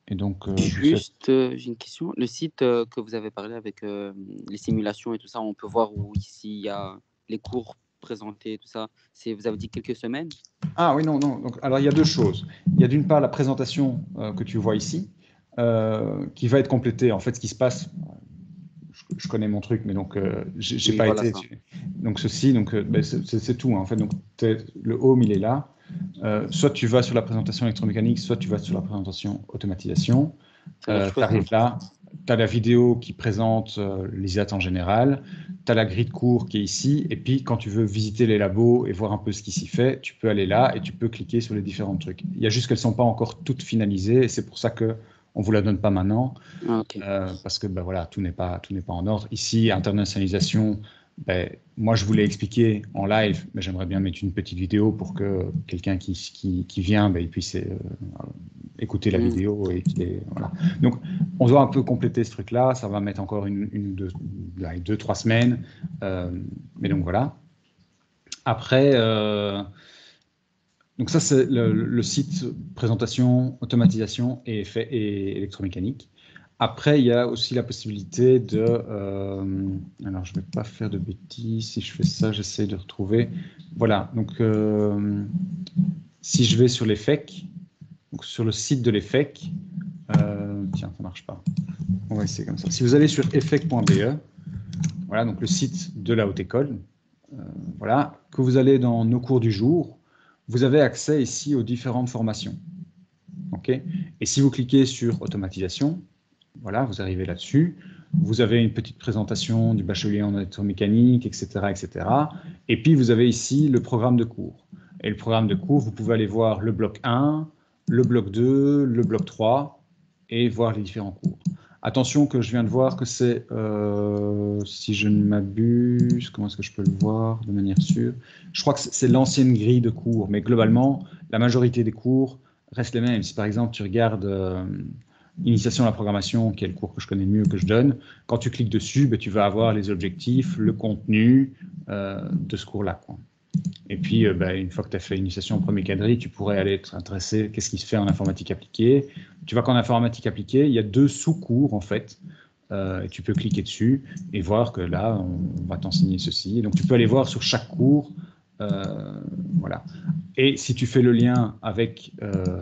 Et donc, juste, j'ai une question. Le site que vous avez parlé avec les simulations et tout ça, on peut voir où ici il y a les cours présenter tout ça? Vous avez dit quelques semaines? Ah oui, non. Donc, alors, il y a deux choses. Il y a d'une part la présentation que tu vois ici, qui va être complétée. En fait, ce qui se passe, je connais mon truc, mais donc, j'ai Oui, pas voilà été. ça. Donc, ceci, donc, c'est tout, hein, en fait. Donc, le home, il est là. Soit tu vas sur la présentation électromécanique, soit tu vas sur la présentation automatisation. Tu arrives là, tu as la vidéo qui présente l'ISAT en général, tu as la grille de cours qui est ici, et puis quand tu veux visiter les labos et voir un peu ce qui s'y fait, tu peux aller là et tu peux cliquer sur les différents trucs. Il y a juste qu'elles ne sont pas encore toutes finalisées, et c'est pour ça qu'on ne vous la donne pas maintenant, parce que voilà, tout n'est pas en ordre. Ici, internationalisation, moi je voulais expliquer en live, mais j'aimerais bien mettre une petite vidéo pour que quelqu'un qui vient, il puisse écouter la vidéo et voilà. Donc on doit un peu compléter ce truc-là, ça va mettre encore deux, 3 semaines, mais donc voilà. Après, donc ça c'est le site présentation, automatisation et effets et électromécanique. Après, il y a aussi la possibilité de... alors, je ne vais pas faire de bêtises. Si je fais ça, j'essaie de retrouver. Voilà. Donc, si je vais sur l'EFEC, donc sur le site de l'EFEC, tiens, ça ne marche pas. On va essayer comme ça. Si vous allez sur efec.be, voilà, donc le site de la Haute École, voilà, que vous allez dans nos cours du jour, vous avez accès ici aux différentes formations. OK ? Et si vous cliquez sur automatisation, voilà, vous arrivez là-dessus. Vous avez une petite présentation du bachelier en électromécanique, etc., etc. Et puis, vous avez ici le programme de cours. Et le programme de cours, vous pouvez aller voir le bloc 1, le bloc 2, le bloc 3 et voir les différents cours. Attention que je viens de voir que c'est, si je ne m'abuse, comment est-ce que je peux le voir de manière sûre? Je crois que c'est l'ancienne grille de cours, mais globalement, la majorité des cours restent les mêmes. Si par exemple, tu regardes... Initiation à la programmation, qui est le cours que je connais mieux, que je donne. Quand tu cliques dessus, tu vas avoir les objectifs, le contenu de ce cours-là. Et puis, une fois que tu as fait initiation au premier quadri, tu pourrais aller t'intéresser qu'est-ce qui se fait en informatique appliquée. Tu vois qu'en informatique appliquée, il y a 2 sous-cours, en fait. Et tu peux cliquer dessus et voir que là, on va t'enseigner ceci. Et donc, tu peux aller voir sur chaque cours. Voilà. Et si tu fais le lien avec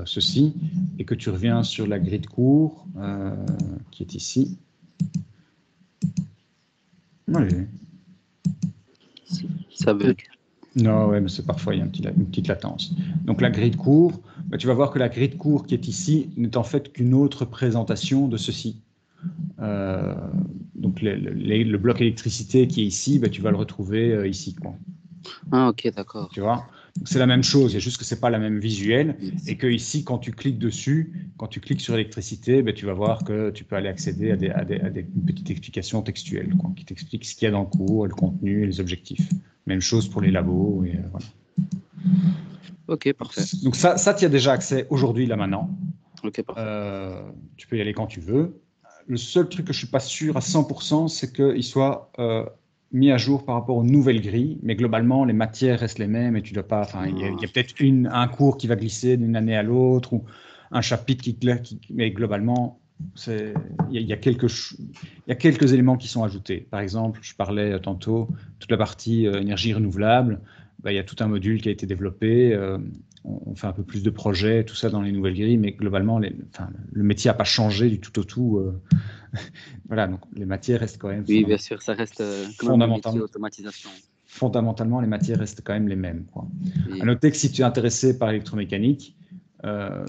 ceci et que tu reviens sur la grille de cours qui est ici. Allez. Ça bug. Non, ouais, mais c'est parfois il y a une petite latence. Donc la grille de cours, tu vas voir que la grille de cours qui est ici n'est en fait qu'une autre présentation de ceci. Donc le bloc électricité qui est ici, tu vas le retrouver ici, quoi. Ah, ok, d'accord. Tu vois, c'est la même chose, il y a juste que c'est pas la même visuel et que ici, quand tu cliques dessus, quand tu cliques sur électricité, tu vas voir que tu peux aller accéder à des petites explications textuelles, quoi, qui t'expliquent ce qu'il y a dans le cours, le contenu et les objectifs. Même chose pour les labos et voilà. Ok, parfait. Donc ça tu y as déjà accès aujourd'hui, là maintenant. Ok, parfait. Tu peux y aller quand tu veux. Le seul truc que je suis pas sûr à 100%, c'est qu'il soit mis à jour par rapport aux nouvelles grilles, mais globalement, les matières restent les mêmes et tu dois pas. Enfin, il y a peut-être un cours qui va glisser d'une année à l'autre ou un chapitre mais globalement, il y a quelques éléments qui sont ajoutés. Par exemple, je parlais tantôt toute la partie énergie renouvelable. Il y a tout un module qui a été développé. On fait un peu plus de projets, tout ça dans les nouvelles grilles, mais globalement, le métier n'a pas changé du tout au tout. Voilà, donc les matières restent quand même... Oui, bien sûr, ça reste fondamentalement automatisation. Fondamentalement, les matières restent quand même les mêmes, quoi. Oui. À noter que si tu es intéressé par l'électromécanique,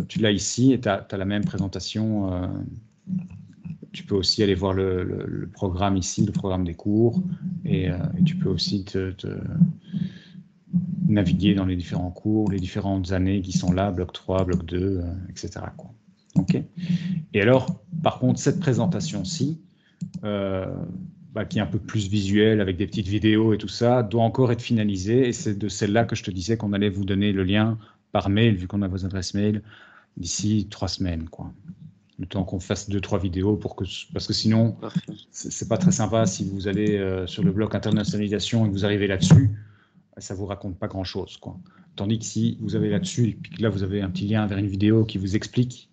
tu l'as ici et tu as la même présentation. Tu peux aussi aller voir le programme ici, le programme des cours, et tu peux aussi te naviguer dans les différents cours, les différentes années qui sont là, bloc 3, bloc 2, etc. quoi. Okay. Et alors, par contre, cette présentation-ci, qui est un peu plus visuelle, avec des petites vidéos et tout ça, doit encore être finalisée, et c'est de celle-là que je te disais qu'on allait vous donner le lien par mail, vu qu'on a vos adresses mail, d'ici 3 semaines, quoi. Le temps qu'on fasse 2-3 vidéos, parce que sinon, c'est pas très sympa si vous allez sur le bloc internationalisation et que vous arrivez là-dessus, ça vous raconte pas grand-chose, quoi. Tandis que si vous avez là-dessus, et puis que là, vous avez un petit lien vers une vidéo qui vous explique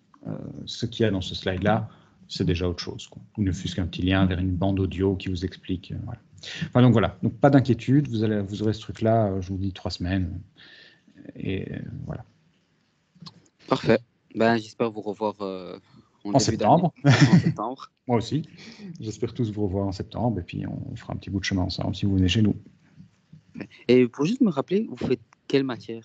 ce qu'il y a dans ce slide-là, c'est déjà autre chose, quoi. Ou ne fût-ce qu'un petit lien vers une bande audio qui vous explique. Voilà. Enfin, donc voilà, donc pas d'inquiétude, vous aurez ce truc-là, je vous dis 3 semaines, et voilà. Parfait. Ben, j'espère vous revoir en septembre. En septembre. Moi aussi. J'espère tous vous revoir en septembre, et puis on fera un petit bout de chemin ensemble si vous venez chez nous. Et pour juste me rappeler, vous faites quelle matière?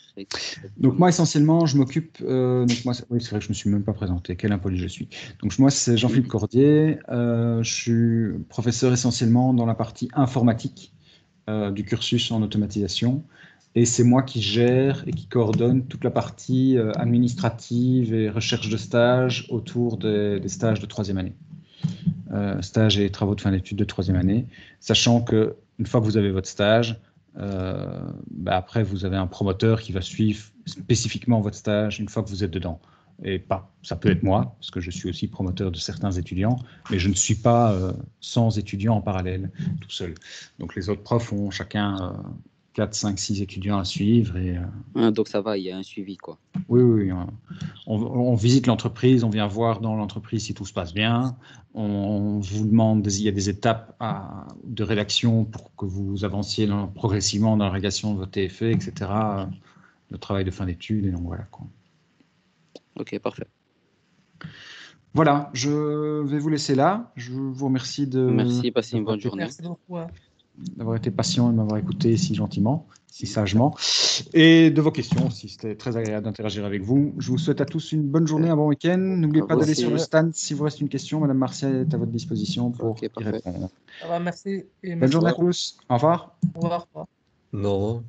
Donc moi essentiellement je m'occupe, oui c'est vrai que je ne me suis même pas présenté, quel impoli je suis. Donc moi c'est Jean-Philippe Cordier, je suis professeur essentiellement dans la partie informatique du cursus en automatisation, et c'est moi qui gère et qui coordonne toute la partie administrative et recherche de stages autour des stages de 3e année. Stages et travaux de fin d'études de 3e année, sachant que une fois que vous avez votre stage, après vous avez un promoteur qui va suivre spécifiquement votre stage une fois que vous êtes dedans. Et pas, ça peut être moi, parce que je suis aussi promoteur de certains étudiants, mais je ne suis pas 100 étudiants en parallèle, tout seul. Donc les autres profs ont chacun 4, 5, 6 étudiants à suivre. Et, donc ça va, il y a un suivi, quoi. Oui, on visite l'entreprise, on vient voir dans l'entreprise si tout se passe bien, on vous demande, il y a des étapes de rédaction pour que vous avanciez progressivement dans la rédaction de votre TFE, etc., le travail de fin d'études, et donc voilà, quoi. Ok, parfait. Voilà, je vais vous laisser là. Je vous remercie Merci, passez une bonne journée. Merci beaucoup. D'avoir été patient et de m'avoir écouté si gentiment, si sagement, et de vos questions aussi. C'était très agréable d'interagir avec vous. Je vous souhaite à tous une bonne journée, un bon week-end. N'oubliez pas d'aller sur le stand si vous reste une question. Madame Martial est à votre disposition pour y répondre. Ça va, merci. Bonne journée à tous. Au revoir. Au revoir. Non.